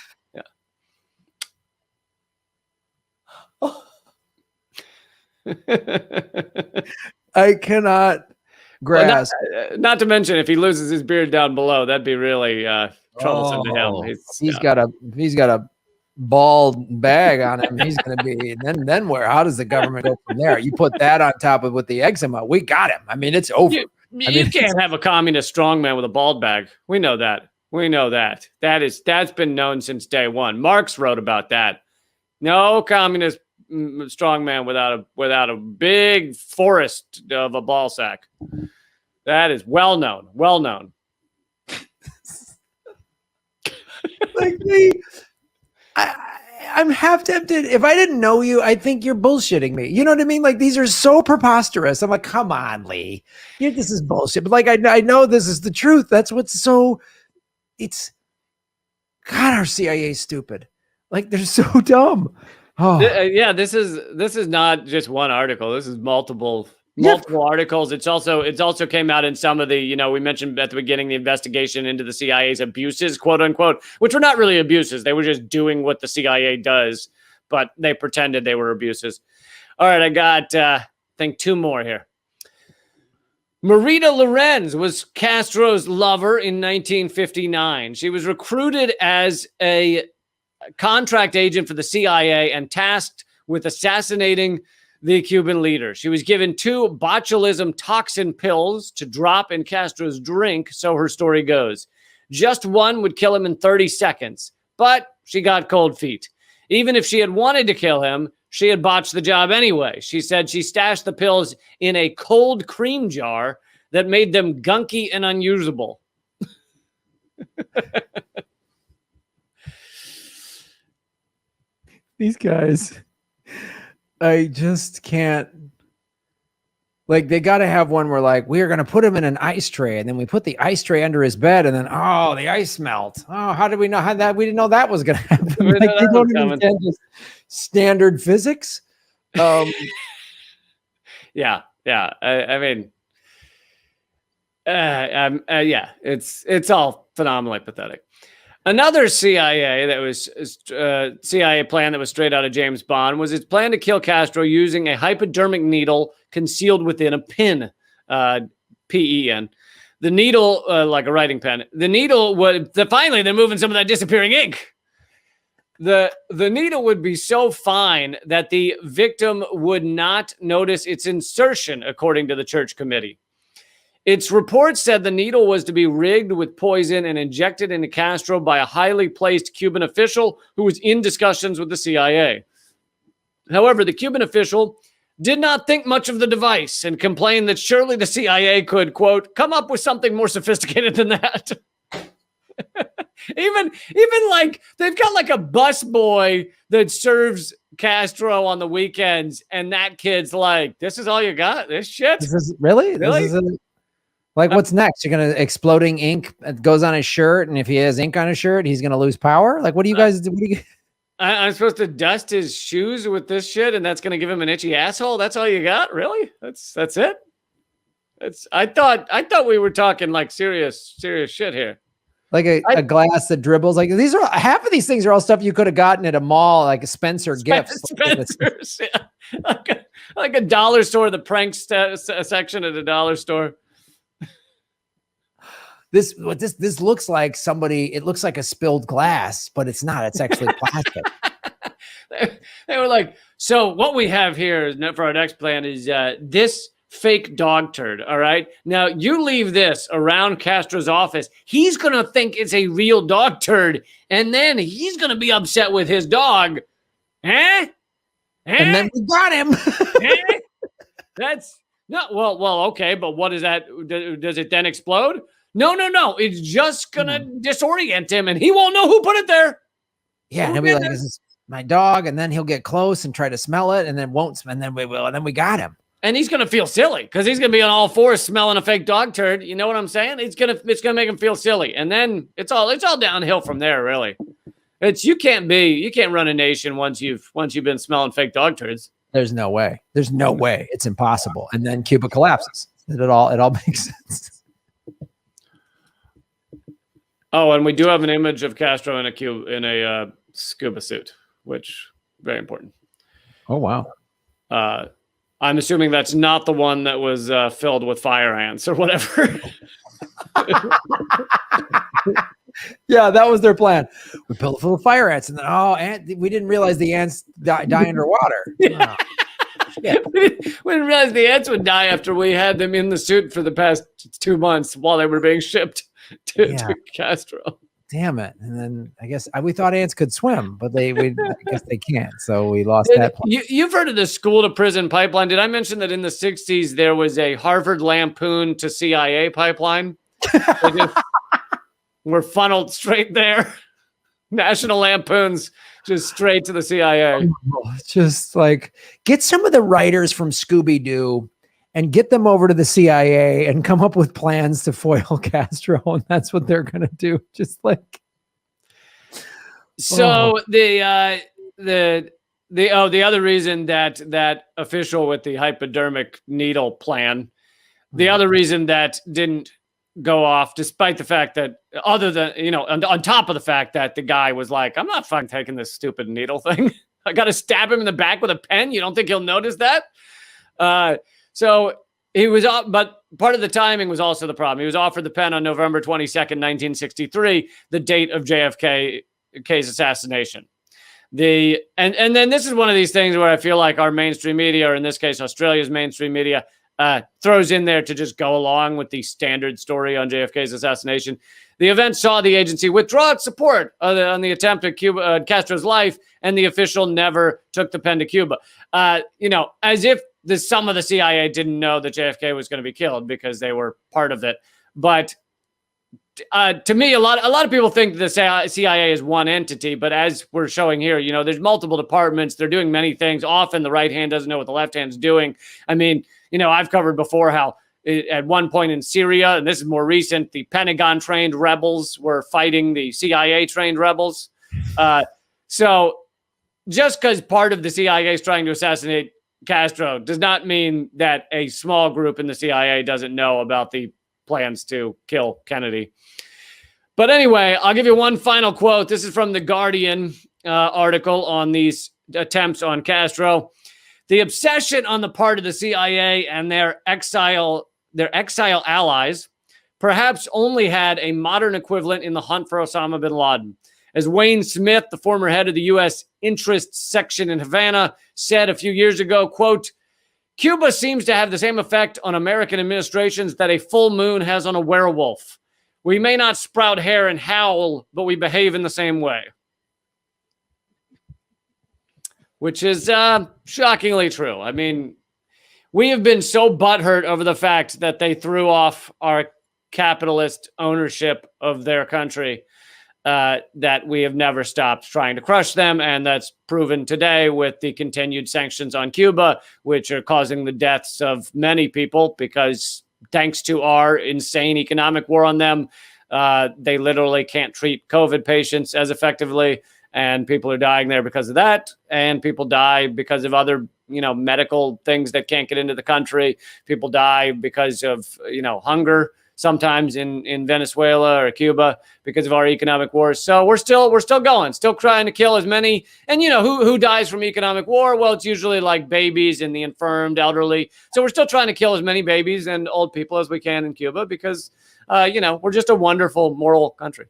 I cannot grasp. Well, not to mention, if he loses his beard down below, that'd be really troublesome to him. He's got a bald bag on him. He's going to be then where? How does the government go from there? You put that on top of with the eczema. We got him. I mean, it's over. You can't have a communist strongman with a bald bag. We know that. That's been known since day one. Marx wrote about that. No communist strongman without a big forest of a ball sack. That is well known. Like I'm half tempted. If I didn't know you, I think you're bullshitting me. You know what I mean? Like, these are so preposterous. I'm like, come on, Lee. This is bullshit. But like, I know this is the truth. That's what's so. It's God. Our CIA is stupid. Like, they're so dumb. Oh. Yeah, this is not just one article. This is multiple articles. It's also came out in some of the, we mentioned at the beginning, the investigation into the CIA's abuses, quote unquote, which were not really abuses. They were just doing what the CIA does, but they pretended they were abuses. All right, I got, I think 2 more here. Marita Lorenz was Castro's lover in 1959. She was recruited as a contract agent for the CIA and tasked with assassinating the Cuban leader. She was given 2 botulism toxin pills to drop in Castro's drink, so her story goes. Just one would kill him in 30 seconds, but she got cold feet. Even if she had wanted to kill him, she had botched the job anyway. She said she stashed the pills in a cold cream jar that made them gunky and unusable. These guys, I just can't. Like, they got to have one where, like, we are going to put him in an ice tray, and then we put the ice tray under his bed, and then, oh, the ice melt. Oh, how did we know how that? We didn't know that was going to happen. Like, they don't understand just standard physics. Yeah. I mean, yeah, it's all phenomenally pathetic. Another CIA plan that was straight out of James Bond was its plan to kill Castro using a hypodermic needle concealed within a pin, P-E-N. The needle, like a writing pen. The needle would finally they're moving some of that disappearing ink. The needle would be so fine that the victim would not notice its insertion, according to the church committee. Its report said the needle was to be rigged with poison and injected into Castro by a highly placed Cuban official who was in discussions with the CIA. However, the Cuban official did not think much of the device and complained that surely the CIA could, quote, come up with something more sophisticated than that. even like they've got like a bus boy that serves Castro on the weekends, and that kid's like, this is all you got? This shit? This is really? Like, what's next? You're going to exploding ink that goes on his shirt, and if he has ink on his shirt, he's going to lose power? Like, what do you guys do? I'm supposed to dust his shoes with this shit, and that's going to give him an itchy asshole? That's all you got? Really? That's it? I thought we were talking like serious shit here. Like a glass that dribbles. Like, these are half of these things are all stuff you could have gotten at a mall, like a Spencer Gifts. Spencer's, yeah. Like a dollar store, the prank section at a dollar store. This looks like somebody. It looks like a spilled glass, but it's not. It's actually plastic. They were like, so what we have here for our next plan is this fake dog turd. All right. Now you leave this around Castro's office. He's going to think it's a real dog turd. And then he's going to be upset with his dog. And then we got him. That's no. Well, okay. But what is that? Does it then explode? No. It's just going to disorient him, and he won't know who put it there. Yeah. And he'll be like, this is my dog. And then he'll get close and try to smell it, and then won't. And then we will. And then we got him. And he's going to feel silly because he's going to be on all fours smelling a fake dog turd. You know what I'm saying? It's going to make him feel silly. And then it's all downhill from there, really. You can't run a nation once you've been smelling fake dog turds. There's no way. It's impossible. And then Cuba collapses. It all makes sense. Oh, and we do have an image of Castro in a scuba suit, which very important. Oh, wow. I'm assuming that's not the one that was filled with fire ants or whatever. Yeah, that was their plan. We filled it full of fire ants, and then we didn't realize the ants die underwater. Yeah. Yeah. We didn't realize the ants would die after we had them in the suit for the past 2 months while they were being shipped to Castro. Damn it. And then I guess we thought ants could swim, but I guess they can't. So we lost that plan. You've heard of the school to prison pipeline. Did I mention that in the 60s there was a Harvard Lampoon to CIA pipeline? They just were funneled straight there. National Lampoons just straight to the CIA. Just like, get some of the writers from Scooby-Doo and get them over to the CIA and come up with plans to foil Castro. And that's what they're going to do. Just like. So the other reason that official with the hypodermic needle plan, the other reason that didn't go off, despite the fact that other than, on top of the fact that the guy was like, I'm not fucking taking this stupid needle thing. I got to stab him in the back with a pen. You don't think he'll notice that? So he was, but part of the timing was also the problem. He was offered the pen on November 22nd, 1963, the date of JFK's assassination. And then this is one of these things where I feel like our mainstream media, or in this case, Australia's mainstream media, throws in there to just go along with the standard story on JFK's assassination. The event saw the agency withdraw its support on the attempt at Castro's life, and the official never took the pen to Cuba. As if some of the CIA didn't know that JFK was going to be killed because they were part of it. But to me, a lot of people think the CIA is one entity, but as we're showing here, there's multiple departments. They're doing many things. Often the right hand doesn't know what the left hand's doing. I mean, I've covered before how at one point in Syria, and this is more recent, the Pentagon-trained rebels were fighting the CIA-trained rebels. So just because part of the CIA is trying to assassinate Castro does not mean that a small group in the CIA doesn't know about the plans to kill Kennedy. But anyway, I'll give you one final quote. This is from the Guardian article on these attempts on Castro. The obsession on the part of the CIA and their exile allies perhaps only had a modern equivalent in the hunt for Osama bin Laden. As Wayne Smith, the former head of the U.S. Interests Section in Havana, said a few years ago, quote, Cuba seems to have the same effect on American administrations that a full moon has on a werewolf. We may not sprout hair and howl, but we behave in the same way. Which is shockingly true. I mean, we have been so butthurt over the fact that they threw off our capitalist ownership of their country that we have never stopped trying to crush them. And that's proven today with the continued sanctions on Cuba, which are causing the deaths of many people because thanks to our insane economic war on them, they literally can't treat COVID patients as effectively. And people are dying there because of that. And people die because of other, medical things that can't get into the country. People die because of, hunger, sometimes in Venezuela or Cuba because of our economic wars. So we're still going, still trying to kill as many. And, who dies from economic war? Well, it's usually like babies and the infirmed, elderly. So we're still trying to kill as many babies and old people as we can in Cuba because, we're just a wonderful moral country.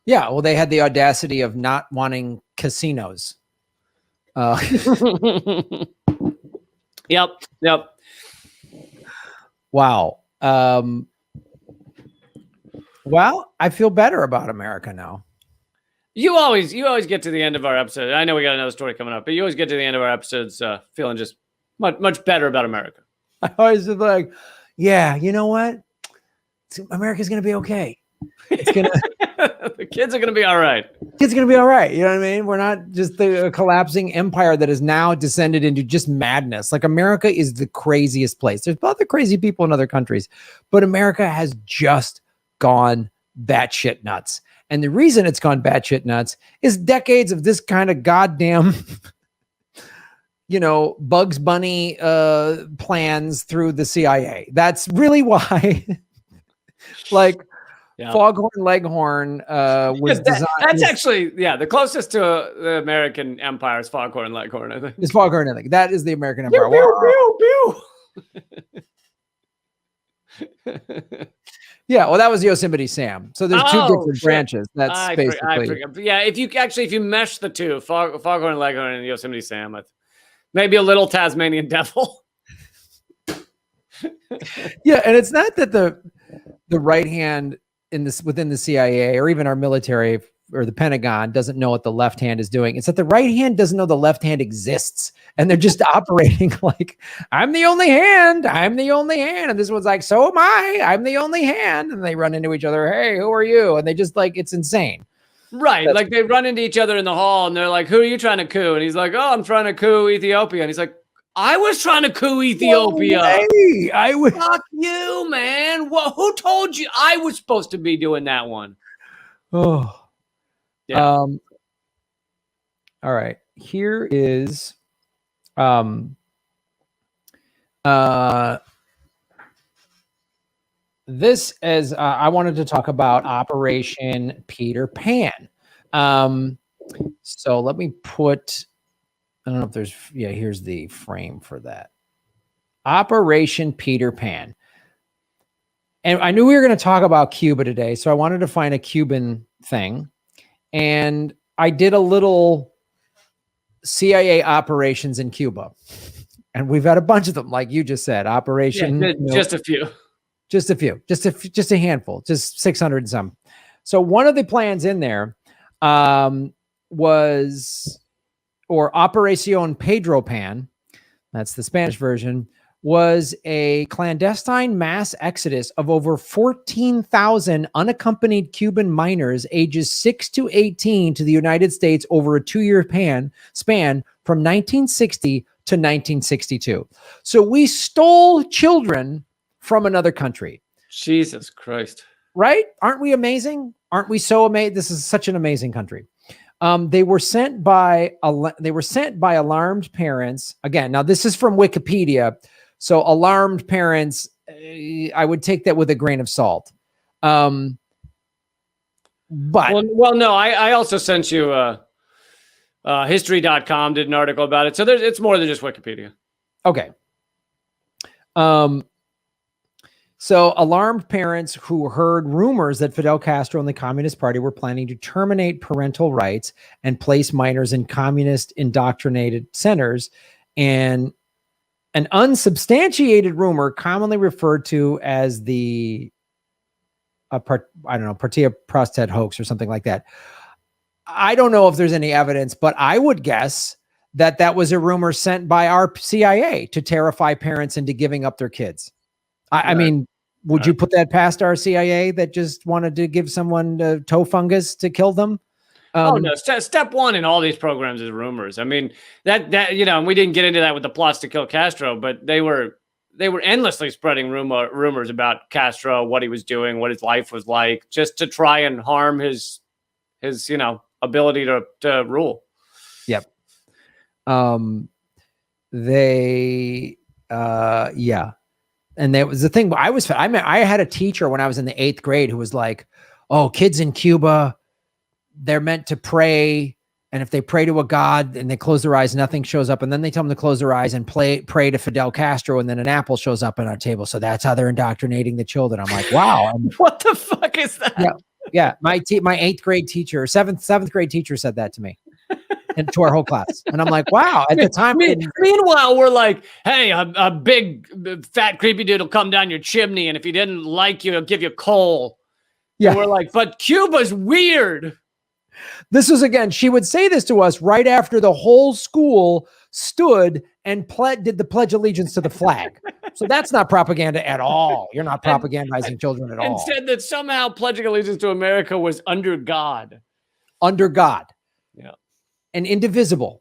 Yeah, well, they had the audacity of not wanting casinos. Yep. Wow. Well, I feel better about America now. You always get to the end of our episode. I know we got another story coming up, but you always get to the end of our episodes feeling just much better about America. I always was like, yeah, you know what? America's going to be okay. It's going to... The kids are going to be all right. Kids are going to be all right. You know what I mean? We're not just the collapsing empire that has now descended into just madness. Like America is the craziest place. There's other crazy people in other countries, but America has just gone batshit nuts. And the reason it's gone batshit nuts is decades of this kind of goddamn, Bugs Bunny plans through the CIA. That's really why. Yeah. Foghorn Leghorn was designed. That's actually, the closest to the American empire is Foghorn Leghorn, I think. It's Foghorn Leghorn. That is the American empire. Yeah, well, that was Yosemite Sam. So there's two different branches. That's basically. Yeah, if you mesh the two, Foghorn Leghorn and Yosemite Sam, maybe a little Tasmanian devil. Yeah, and it's not that the right hand within the CIA or even our military or the Pentagon doesn't know what the left hand is doing. It's that the right hand doesn't know the left hand exists. And they're just operating like, I'm the only hand. I'm the only hand. And this one's like, so am I. I'm the only hand. And they run into each other. Hey, who are you? And they just it's insane. Right. Like they run into each other in the hall and they're like, who are you trying to coup? And he's like, oh, I'm trying to coup Ethiopia. And he's like, I was trying to coup Ethiopia. Fuck you, man. Well, who told you I was supposed to be doing that one? Oh, yeah. All right. Here is, this is, I wanted to talk about Operation Peter Pan. So let me put, I don't know if there's, here's the frame for that. Operation Peter Pan. And I knew we were going to talk about Cuba today, so I wanted to find a Cuban thing. And I did a little CIA operations in Cuba. And we've had a bunch of them, like you just said, just a few. Just a few, just a handful, just 600 and some. So one of the plans in there was, or Operacion Pedro Pan, that's the Spanish version, was a clandestine mass exodus of over 14,000 unaccompanied Cuban minors ages 6 to 18 to the United States over a 2-year span from 1960 to 1962. So we stole children from another country. Jesus Christ. Right? Aren't we amazing? Aren't we so amazing? This is such an amazing country. They were sent by alarmed parents. Again, now this is from Wikipedia. So alarmed parents, I would take that with a grain of salt. But well, no, I also sent you history.com did an article about it. So it's more than just Wikipedia. Okay. So alarmed parents who heard rumors that Fidel Castro and the Communist Party were planning to terminate parental rights and place minors in communist indoctrinated centers, and an unsubstantiated rumor commonly referred to as the Partida Prostate hoax or something like that. I don't know if there's any evidence, but I would guess that that was a rumor sent by our CIA to terrify parents into giving up their kids. I mean, would you put that past our CIA that just wanted to give someone toe fungus to kill them? Oh no! Step one in all these programs is rumors. I mean that you know, and we didn't get into that with the plots to kill Castro, but they were endlessly spreading rumors about Castro, what he was doing, what his life was like, just to try and harm his ability to rule. Yep. And that was the thing. I had a teacher when I was in the 8th grade who was like, "Oh, kids in Cuba, they're meant to pray. And if they pray to a god and they close their eyes, nothing shows up. And then they tell them to close their eyes and pray to Fidel Castro. And then an apple shows up on our table. So that's how they're indoctrinating the children." I'm like, wow. What the fuck is that? Yeah. My 8th grade teacher, seventh grade teacher said that to me. And to our whole class. And I'm like, wow. At the time, meanwhile, we're like, hey, a big fat creepy dude will come down your chimney, and if he didn't like you, he'll give you coal. Yeah. And we're like, but Cuba's weird. This was, again, she would say this to us right after the whole school stood and did the Pledge of Allegiance to the flag. So that's not propaganda at all. You're not propagandizing children at all. And said that somehow pledging allegiance to America was under God. Under God. Yeah. And indivisible.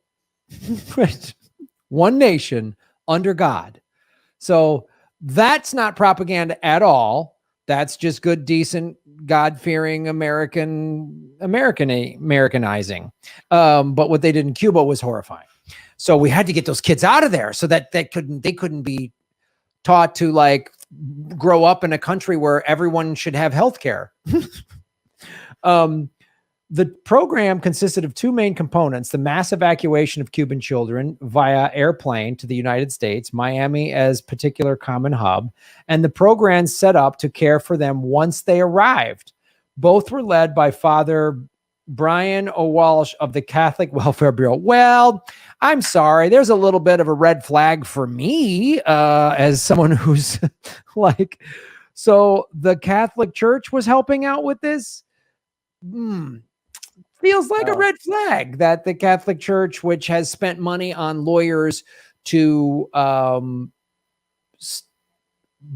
One nation under God. So that's not propaganda at all. That's just good, decent, God-fearing Americanizing. But what they did in Cuba was horrifying. So we had to get those kids out of there so that they couldn't be taught to like grow up in a country where everyone should have health care. The program consisted of 2 main components: the mass evacuation of Cuban children via airplane to the United States, Miami as particular common hub, and the program set up to care for them once they arrived. Both were led by Father Brian O'Walsh of the Catholic Welfare Bureau. Well, I'm sorry, there's a little bit of a red flag for me as someone who's like, so the Catholic Church was helping out with this? Feels like a red flag that the Catholic Church, which has spent money on lawyers to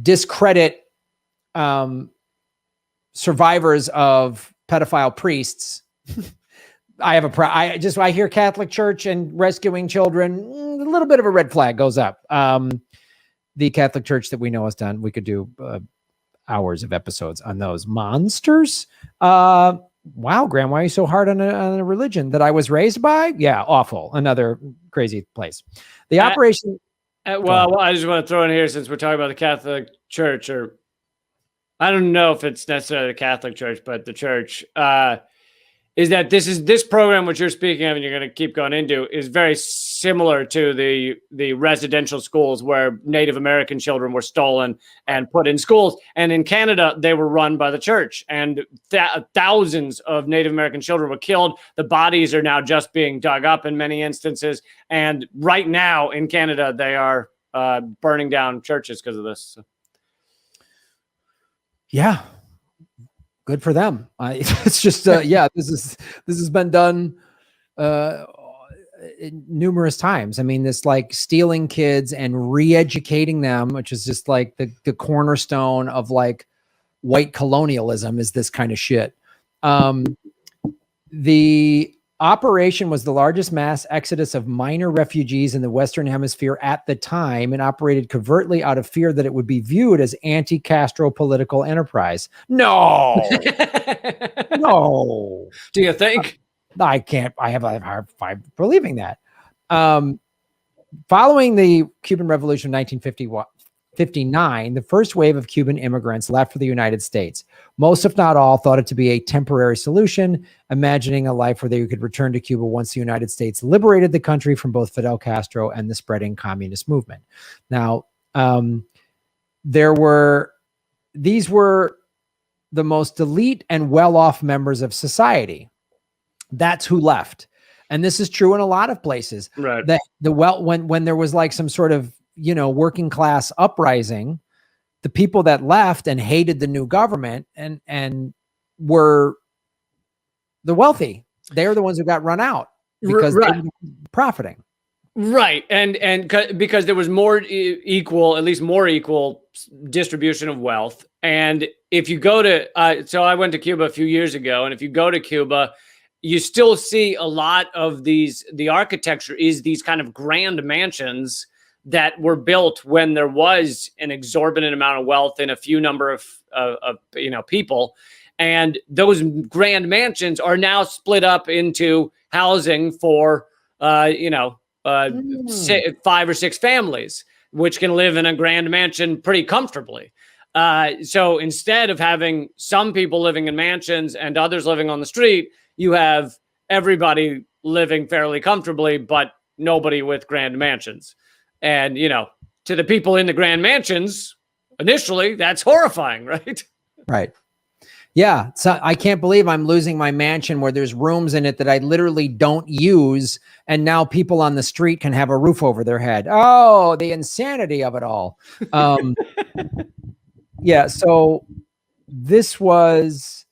discredit survivors of pedophile priests. I hear Catholic Church and rescuing children, a little bit of a red flag goes up. The Catholic Church that we know has done, we could do hours of episodes on those monsters. Wow, Graham, why are you so hard on a religion that I was raised by? Yeah, awful. Another crazy place. The operation. Well, I just want to throw in here, since we're talking about the Catholic Church, or I don't know if it's necessarily the Catholic Church, but the church. is that this program, which you're speaking of and you're going to keep going into, is very similar to the residential schools where Native American children were stolen and put in schools. And in Canada, they were run by the church, and thousands of Native American children were killed. The bodies are now just being dug up in many instances. And right now in Canada, they are burning down churches because of this. So. Yeah. Good for them. It's just, yeah, this has been done numerous times. I mean, this like stealing kids and re-educating them, which is just like the cornerstone of like white colonialism, is this kind of shit. The operation was the largest mass exodus of minor refugees in the Western Hemisphere at the time, and operated covertly out of fear that it would be viewed as anti-Castro political enterprise. No, no. Do you think? I can't. I have a hard time believing that. Following the Cuban Revolution of 1959, the first wave of Cuban immigrants left for the United States. Most, if not all, thought it to be a temporary solution, imagining a life where they could return to Cuba once the United States liberated the country from both Fidel Castro and the spreading communist movement. Now, these were the most elite and well-off members of society. That's who left. And this is true in a lot of places. Right. When there was like some sort of, working class uprising, the people that left and hated the new government and were the wealthy. They were the ones who got run out because they were profiting. Right. And because there was more equal, at least more equal distribution of wealth. And if you go to, so I went to Cuba a few years ago, and if you go to Cuba, you still see a lot of the architecture is these kind of grand mansions that were built when there was an exorbitant amount of wealth and a few number of people. And those grand mansions are now split up into housing for, 5 or 6 families, which can live in a grand mansion pretty comfortably. So instead of having some people living in mansions and others living on the street, you have everybody living fairly comfortably, but nobody with grand mansions. And, to the people in the grand mansions, initially, that's horrifying, right? Right. Yeah. So I can't believe I'm losing my mansion where there's rooms in it that I literally don't use. And now people on the street can have a roof over their head. Oh, the insanity of it all. Yeah. So this was,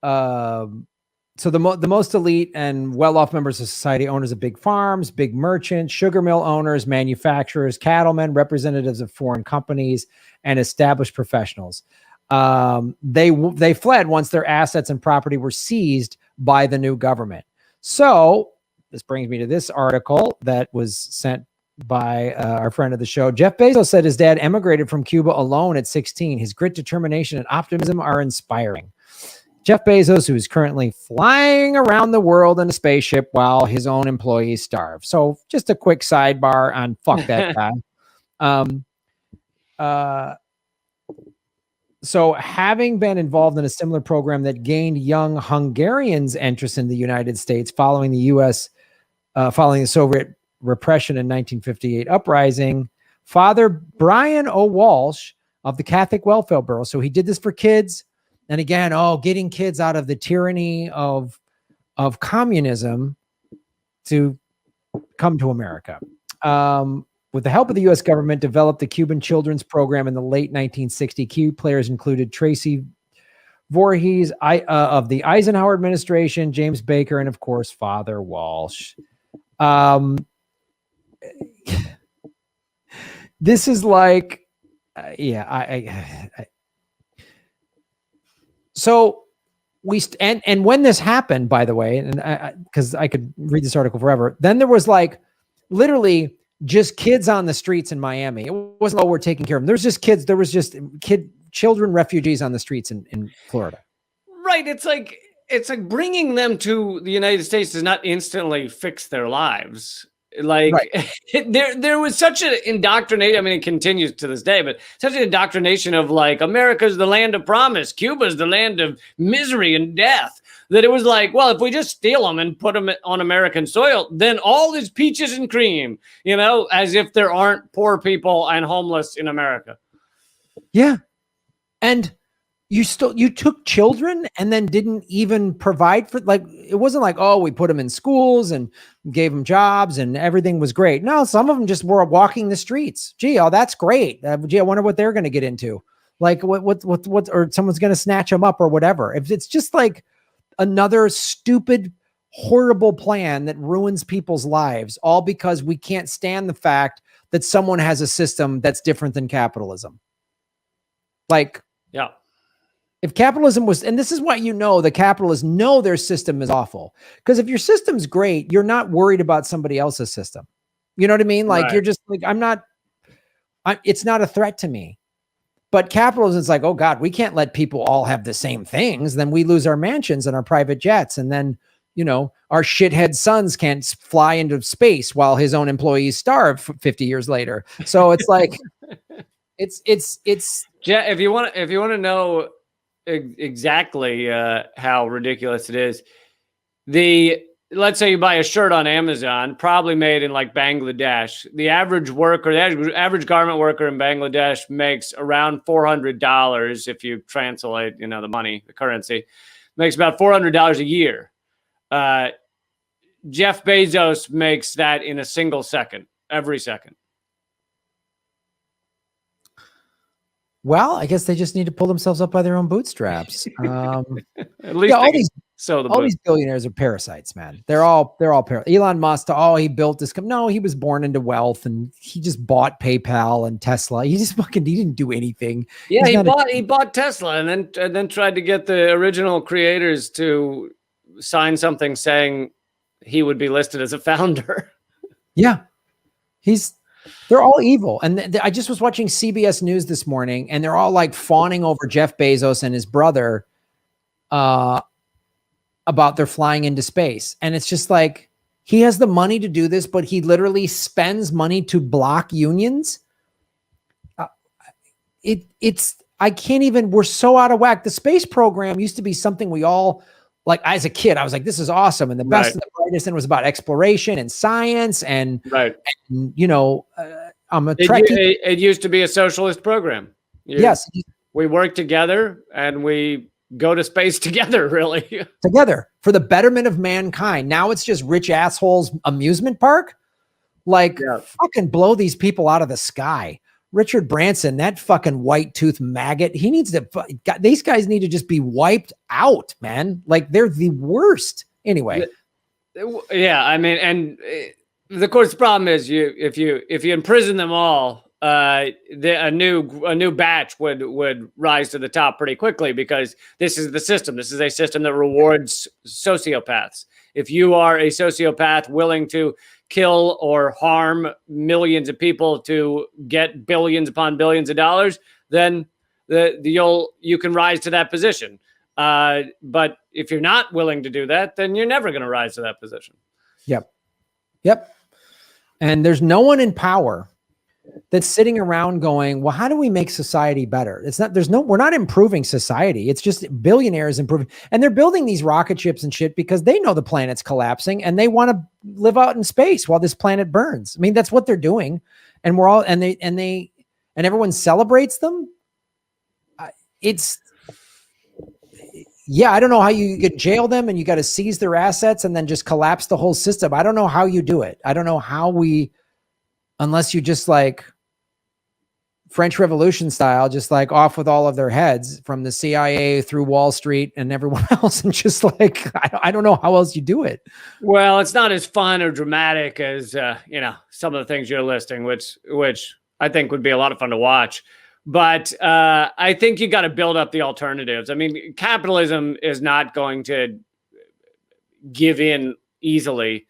so the most elite and well-off members of society, owners of big farms, big merchants, sugar mill owners, manufacturers, cattlemen, representatives of foreign companies, and established professionals. They fled once their assets and property were seized by the new government. So this brings me to this article that was sent by our friend of the show. Jeff Bezos said his dad emigrated from Cuba alone at 16. His grit, determination, and optimism are inspiring. Jeff Bezos, who is currently flying around the world in a spaceship while his own employees starve. So just a quick sidebar on fuck that guy. So having been involved in a similar program that gained young Hungarians interest in the United States following the Soviet repression in 1958 uprising, Father Brian O. Walsh of the Catholic Welfare Bureau. So he did this for kids. And again, getting kids out of the tyranny of communism to come to America. With the help of the U.S. government, developed the Cuban Children's Program in the late 1960s. Key players included Tracy Voorhees of the Eisenhower administration, James Baker, and of course, Father Walsh. This is like, So and when this happened, by the way, and because I could read this article forever, then there was like literally just kids on the streets in Miami. It wasn't, we're taking care of them. There was just kids. There was just children, refugees on the streets in Florida. Right. It's like bringing them to the United States does not instantly fix their lives. Like Right. there was such an indoctrination. I mean, it continues to this day, but such an indoctrination of like America's the land of promise, Cuba's the land of misery and death, that it was like, well, if we just steal them and put them on American soil, then all is peaches and cream, you know, as if there aren't poor people and homeless in America. Yeah. And you took children and then didn't even provide for, like, it wasn't like, oh, we put them in schools and gave them jobs and everything was great. No, some of them just were walking the streets. Gee, oh, that's great. Gee, I wonder what they're going to get into. Like what, or someone's going to snatch them up or whatever. If it's just like another stupid, horrible plan that ruins people's lives, all because we can't stand the fact that someone has a system that's different than capitalism. Like, yeah. If capitalism was, and this is why you know the capitalists know their system is awful. Because if your system's great, you're not worried about somebody else's system. You know what I mean? Like, Right. You're just like, it's not a threat to me. But capitalism is like, oh God, we can't let people all have the same things. Then we lose our mansions and our private jets. And then, you know, our shithead sons can't fly into space while his own employees starve 50 years later. So it's like, it's. Yeah, if you want to know exactly how ridiculous it is, let's say you buy a shirt on Amazon, probably made in like Bangladesh. The average worker, the average garment worker in Bangladesh makes around $400 if you translate, you know, the money, the currency, makes about $400 a year. Jeff Bezos makes that in a single second, every second. Well, I guess they just need to pull themselves up by their own bootstraps. At least all these billionaires are parasites, man. They're all Elon Musk. Oh, he built this. No, he was born into wealth, and he just bought PayPal and Tesla. He didn't do anything. Yeah, he bought Tesla, and then tried to get the original creators to sign something saying he would be listed as a founder. Yeah, they're all evil. And I just was watching CBS News this morning, and they're all like fawning over Jeff Bezos and his brother about their flying into space. And it's just like, he has the money to do this, but he literally spends money to block unions. I can't even, we're so out of whack. The space program used to be something we all, like, as a kid, I was like, this is awesome. And the best and the brightest, and it was about exploration and science. And, you know, I'm a Trekkie. It used to be a socialist program. Yes. We work together and we go to space together, really. Together for the betterment of mankind. Now it's just rich assholes amusement park. Like, fucking blow these people out of the sky. Richard Branson, that fucking white tooth maggot, he needs to, these guys need to just be wiped out, man. Like, they're the worst. Anyway. Yeah. I mean, and of course, the problem is if you imprison them all, a new batch would rise to the top pretty quickly, because this is the system. This is a system that rewards sociopaths. If you are a sociopath willing to kill or harm millions of people to get billions upon billions of dollars, then you can rise to that position. But if you're not willing to do that, then you're never going to rise to that position. Yep. And there's no one in power that's sitting around going, well, how do we make society better? We're not improving society. It's just billionaires improving. And they're building these rocket ships and shit because they know the planet's collapsing and they want to live out in space while this planet burns. I mean, that's what they're doing. And we're all, and everyone celebrates them. I don't know how you could jail them, and you got to seize their assets and then just collapse the whole system. I don't know how you do it. I don't know how unless you just like French Revolution style, just like off with all of their heads from the CIA through Wall Street and everyone else. And just like, I don't know how else you do it. Well, it's not as fun or dramatic as, some of the things you're listing, which I think would be a lot of fun to watch. But I think you got to build up the alternatives. I mean, capitalism is not going to give in easily,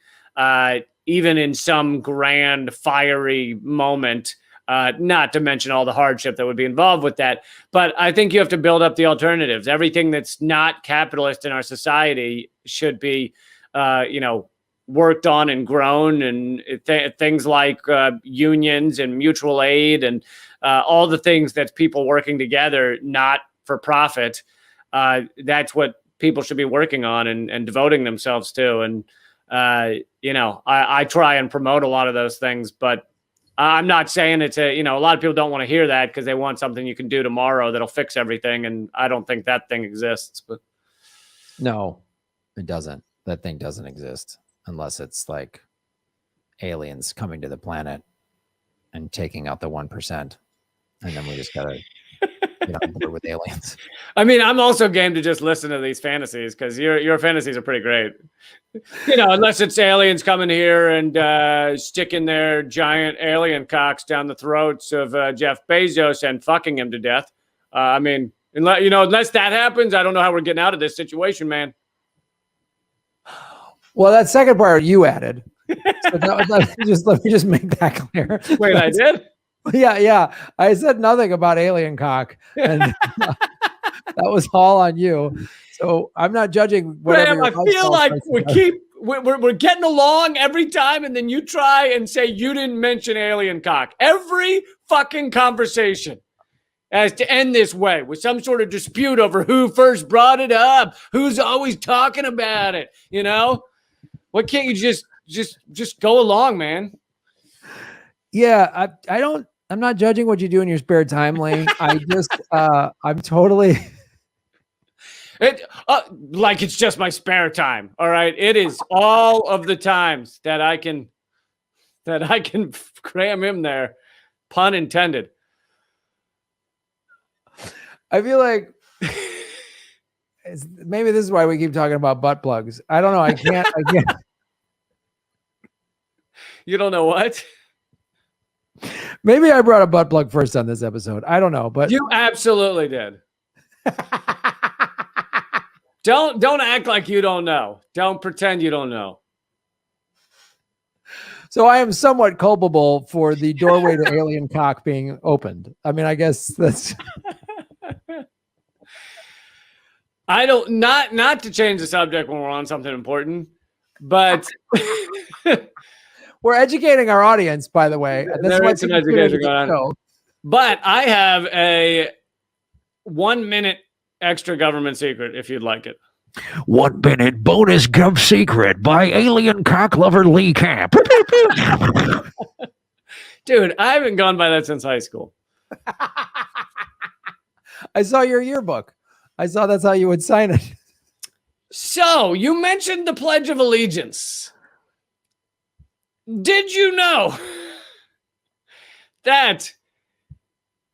even in some grand, fiery moment, not to mention all the hardship that would be involved with that. But I think you have to build up the alternatives. Everything that's not capitalist in our society should be, worked on and grown, and things like unions and mutual aid and all the things that people working together, not for profit. That's what people should be working on and devoting themselves to. And, I try and promote a lot of those things, but I'm not saying it's a lot of people don't want to hear that because they want something you can do tomorrow that'll fix everything. And I don't think that thing exists. But no, it doesn't. That thing doesn't exist unless it's like aliens coming to the planet and taking out the 1%. And then we just got to get on board with aliens. I mean, I'm also game to just listen to these fantasies because your fantasies are pretty great. Unless it's aliens coming here and sticking their giant alien cocks down the throats of Jeff Bezos and fucking him to death. I mean, unless that happens, I don't know how we're getting out of this situation, man. Well, that second part you added. So let me just make that clear. Wait, I did? Yeah. I said nothing about alien cock, and that was all on you. So I'm not judging. Graham, I feel like we're getting along every time, and then you try and say you didn't mention alien cock. Every fucking conversation has to end this way with some sort of dispute over who first brought it up, who's always talking about it. Why can't you just go along, man? Yeah, I'm not judging what you do in your spare time, Lane. I'm totally like it's just my spare time. All right. It is all of the times that I can cram him there. Pun intended. I feel like maybe this is why we keep talking about butt plugs. I don't know. I can't. You don't know what? Maybe I brought a butt plug first on this episode. I don't know, but you absolutely did. Don't act like you don't know. Don't pretend you don't know. So I am somewhat culpable for the doorway to alien cock being opened. I mean, I guess that's. I don't not to change the subject when we're on something important, but we're educating our audience, by the way. That's what's an education going on. But I have a 1 minute extra government secret if you'd like it. 1 minute bonus Gov't secret by alien cock lover Lee Camp. Dude, I haven't gone by that since high school. I saw your yearbook. I saw that's how you would sign it. So you mentioned the Pledge of Allegiance. Did you know that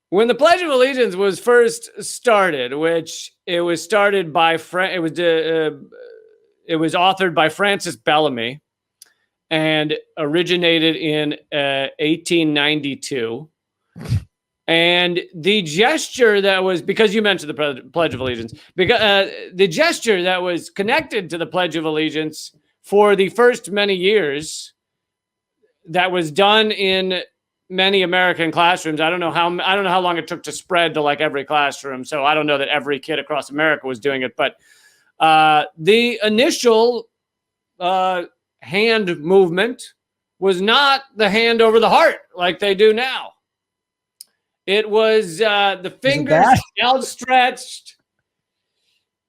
when the Pledge of Allegiance was first started, which it was started by it was authored by Francis Bellamy and originated in 1892. And the gesture that was, because you mentioned the Pledge of Allegiance, because the gesture that was connected to the Pledge of Allegiance for the first many years that was done in many American classrooms. I don't know how long it took to spread to like every classroom. So I don't know that every kid across America was doing it, but the initial hand movement was not the hand over the heart like they do now. It was the fingers outstretched.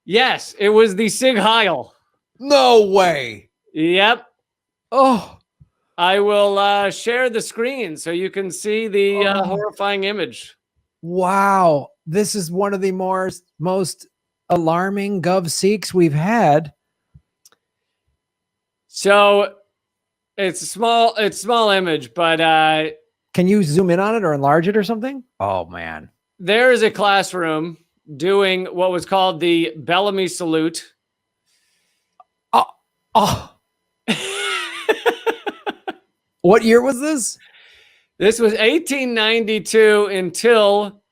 Yes, it was the Sig Heil. No way. Yep. Oh, I will share the screen so you can see the horrifying image. Wow. This is one of the most alarming Gov Seeks we've had. So it's a small image, but can you zoom in on it or enlarge it or something? Oh man. There is a classroom doing what was called the Bellamy Salute. Oh. What year was this? This was 1892 until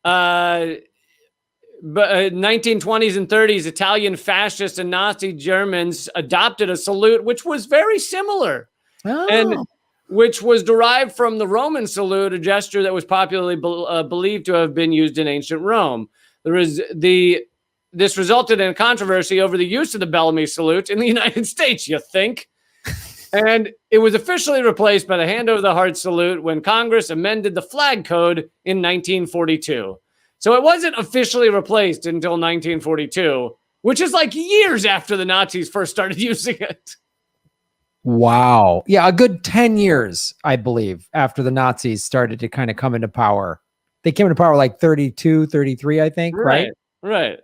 1920s and 30s. Italian fascists and Nazi Germans adopted a salute which was very similar. Oh. And which was derived from the Roman salute, a gesture that was popularly believed to have been used in ancient Rome. This resulted in a controversy over the use of the Bellamy salute in the United States, you think? And it was officially replaced by the hand over the heart salute when Congress amended the flag code in 1942. So it wasn't officially replaced until 1942, which is like years after the Nazis first started using it. Wow. Yeah, a good 10 years, I believe, after the Nazis started to kind of come into power. They came into power like 32, 33, I think, right? Right.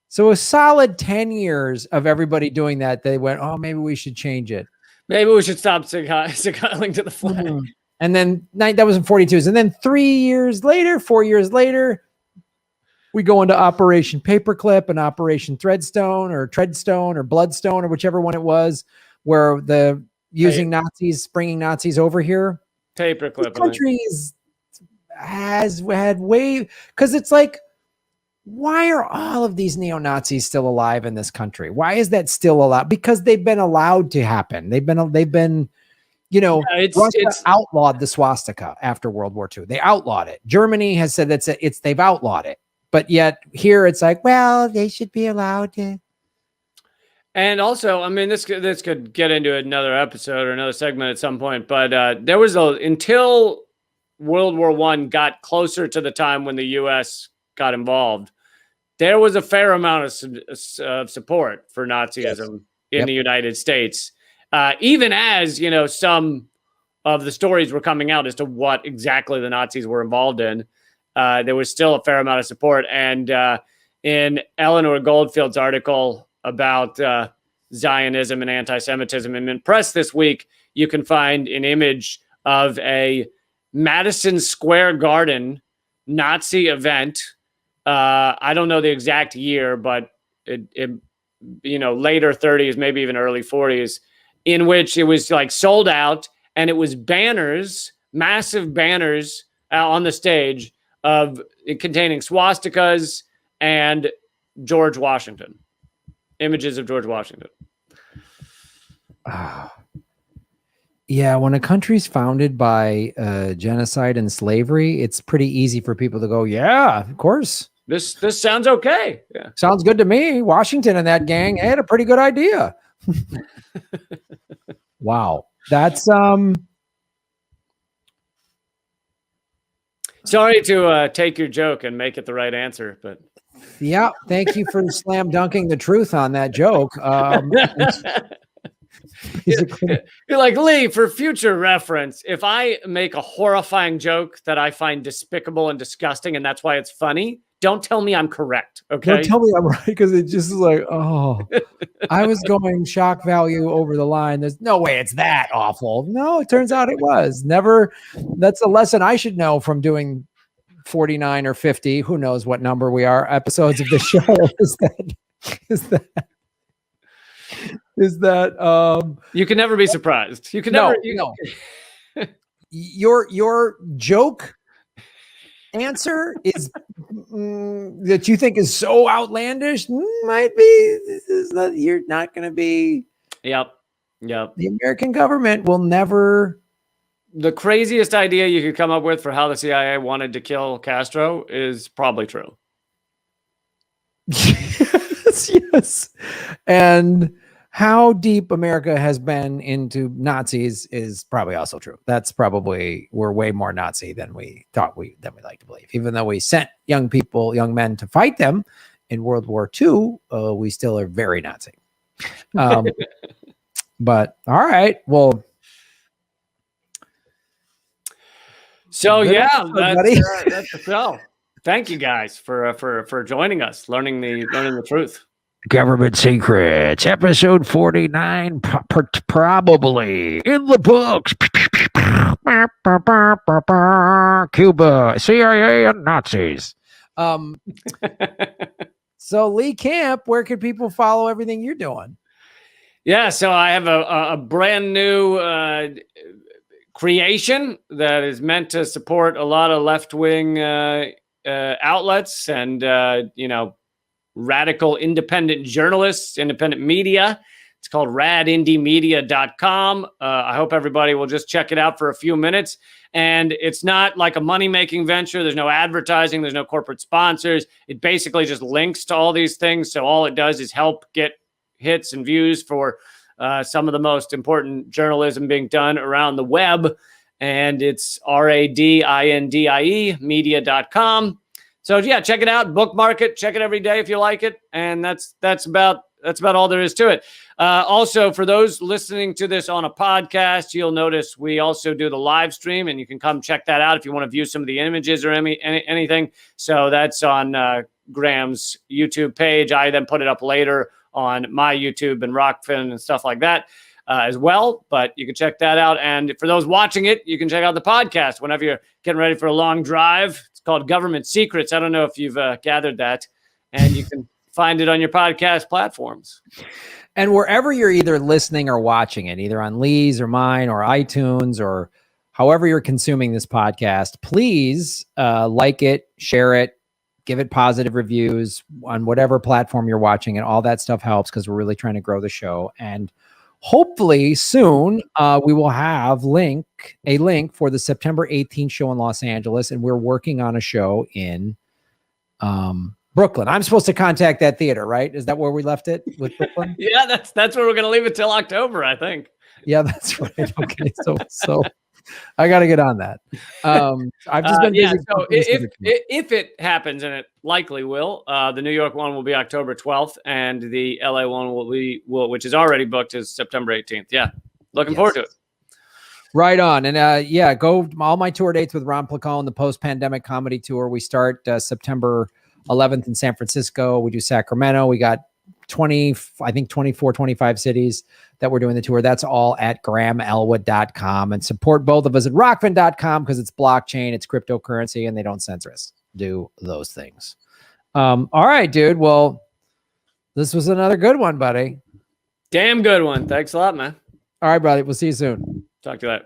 So a solid 10 years of everybody doing that, they went, oh, maybe we should change it. Maybe we should stop signaling to the flag. Mm-hmm. And then that was in 42s. And then 4 years later, we go into Operation Paperclip and Operation Treadstone or Bloodstone or whichever one it was, where bringing Nazis over here. Paperclip. The country has had way, because it's like, why are all of these neo-Nazis still alive in this country? Why is that still allowed? Because they've been allowed to happen. They've been, Russia outlawed the swastika after World War II. They outlawed it. Germany has said they've outlawed it. But yet here it's like, well, they should be allowed to. And also, I mean, this could get into another episode or another segment at some point, but there was until World War I got closer to the time when the U.S. got involved, there was a fair amount of support for Nazism in the United States, even as, some of the stories were coming out as to what exactly the Nazis were involved in. There was still a fair amount of support. And in Eleanor Goldfield's article about Zionism and anti-Semitism in Press this week, you can find an image of a Madison Square Garden Nazi event. I don't know the exact year, but it later 30s, maybe even early 40s, in which it was like sold out, and it was banners, massive banners on the stage containing swastikas and George Washington, images of George Washington. Yeah, when a country's founded by genocide and slavery, it's pretty easy for people to go, yeah, of course. This sounds okay. Yeah. Sounds good to me. Washington and that gang had a pretty good idea. Wow. That's sorry to take your joke and make it the right answer, but yeah, thank you for slam dunking the truth on that joke. You're like, Lee, for future reference, if I make a horrifying joke that I find despicable and disgusting, and that's why it's funny, don't tell me I'm correct. Okay. Don't tell me I'm right, because it just is like, oh, I was going shock value over the line. There's no way it's that awful. No, it turns out it was. Never. That's a lesson I should know from doing 49 or 50, who knows what number we are, episodes of the show. Is that you can never be surprised. You can your joke answer is that you think is so outlandish might be you're not going to be. Yep. The American government will never. The craziest idea you could come up with for how the CIA wanted to kill Castro is probably true. Yes. And how deep America has been into Nazis is probably also true. That's probably, we're way more Nazi than we thought we like to believe. Even though we sent young men to fight them in World War II, we still are very Nazi. But all right, well. So yeah, that's the show. Thank you guys for joining us, learning the truth. Government Secrets, episode 49, probably in the books. Cuba, CIA, and Nazis. So Lee Camp, where can people follow everything you're doing? Yeah, so I have a brand new creation that is meant to support a lot of left-wing outlets and radical independent journalists, independent media. It's called radindiemedia.com. I hope everybody will just check it out for a few minutes. And it's not like a money-making venture. There's no advertising. There's no corporate sponsors. It basically just links to all these things. So all it does is help get hits and views for some of the most important journalism being done around the web. And it's RADINDIE media.com. So yeah, check it out, bookmark it, check it every day if you like it. And that's about all there is to it. Also, for those listening to this on a podcast, you'll notice we also do the live stream, and you can come check that out if you want to view some of the images or anything. So that's on Graham's YouTube page. I then put it up later on my YouTube and Rockfin and stuff like that as well. But you can check that out. And for those watching it, you can check out the podcast whenever you're getting ready for a long drive. It's called Government Secrets. I don't know if you've gathered that. And you can find it on your podcast platforms. And wherever you're either listening or watching it, either on Lee's or mine or iTunes or however you're consuming this podcast, please like it, share it, give it positive reviews on whatever platform you're watching it. All that stuff helps because we're really trying to grow the show. And hopefully soon we will have a link for the September 18th show in Los Angeles. And we're working on a show in Brooklyn. I'm supposed to contact that theater, right? Is that where we left it with Brooklyn? Yeah, that's where we're going to leave it till October, I think. Yeah, that's right. Okay, so I got to get on that. I've just been busy. So if it happens, and it likely will, the New York one will be October 12th, and the LA one which is already booked, is September 18th. Yeah, looking forward to it. Right on. And go all my tour dates with Ron Placone, the post-pandemic comedy tour. We start September 11th in San Francisco. We do Sacramento. We got 24, 25 cities that we're doing the tour. That's all at GrahamElwood.com, and support both of us at Rockfin.com because it's blockchain, it's cryptocurrency, and they don't censor us. Do those things. All right, dude. Well, this was another good one, buddy. Damn good one. Thanks a lot, man. All right, brother. We'll see you soon. Talk to you later.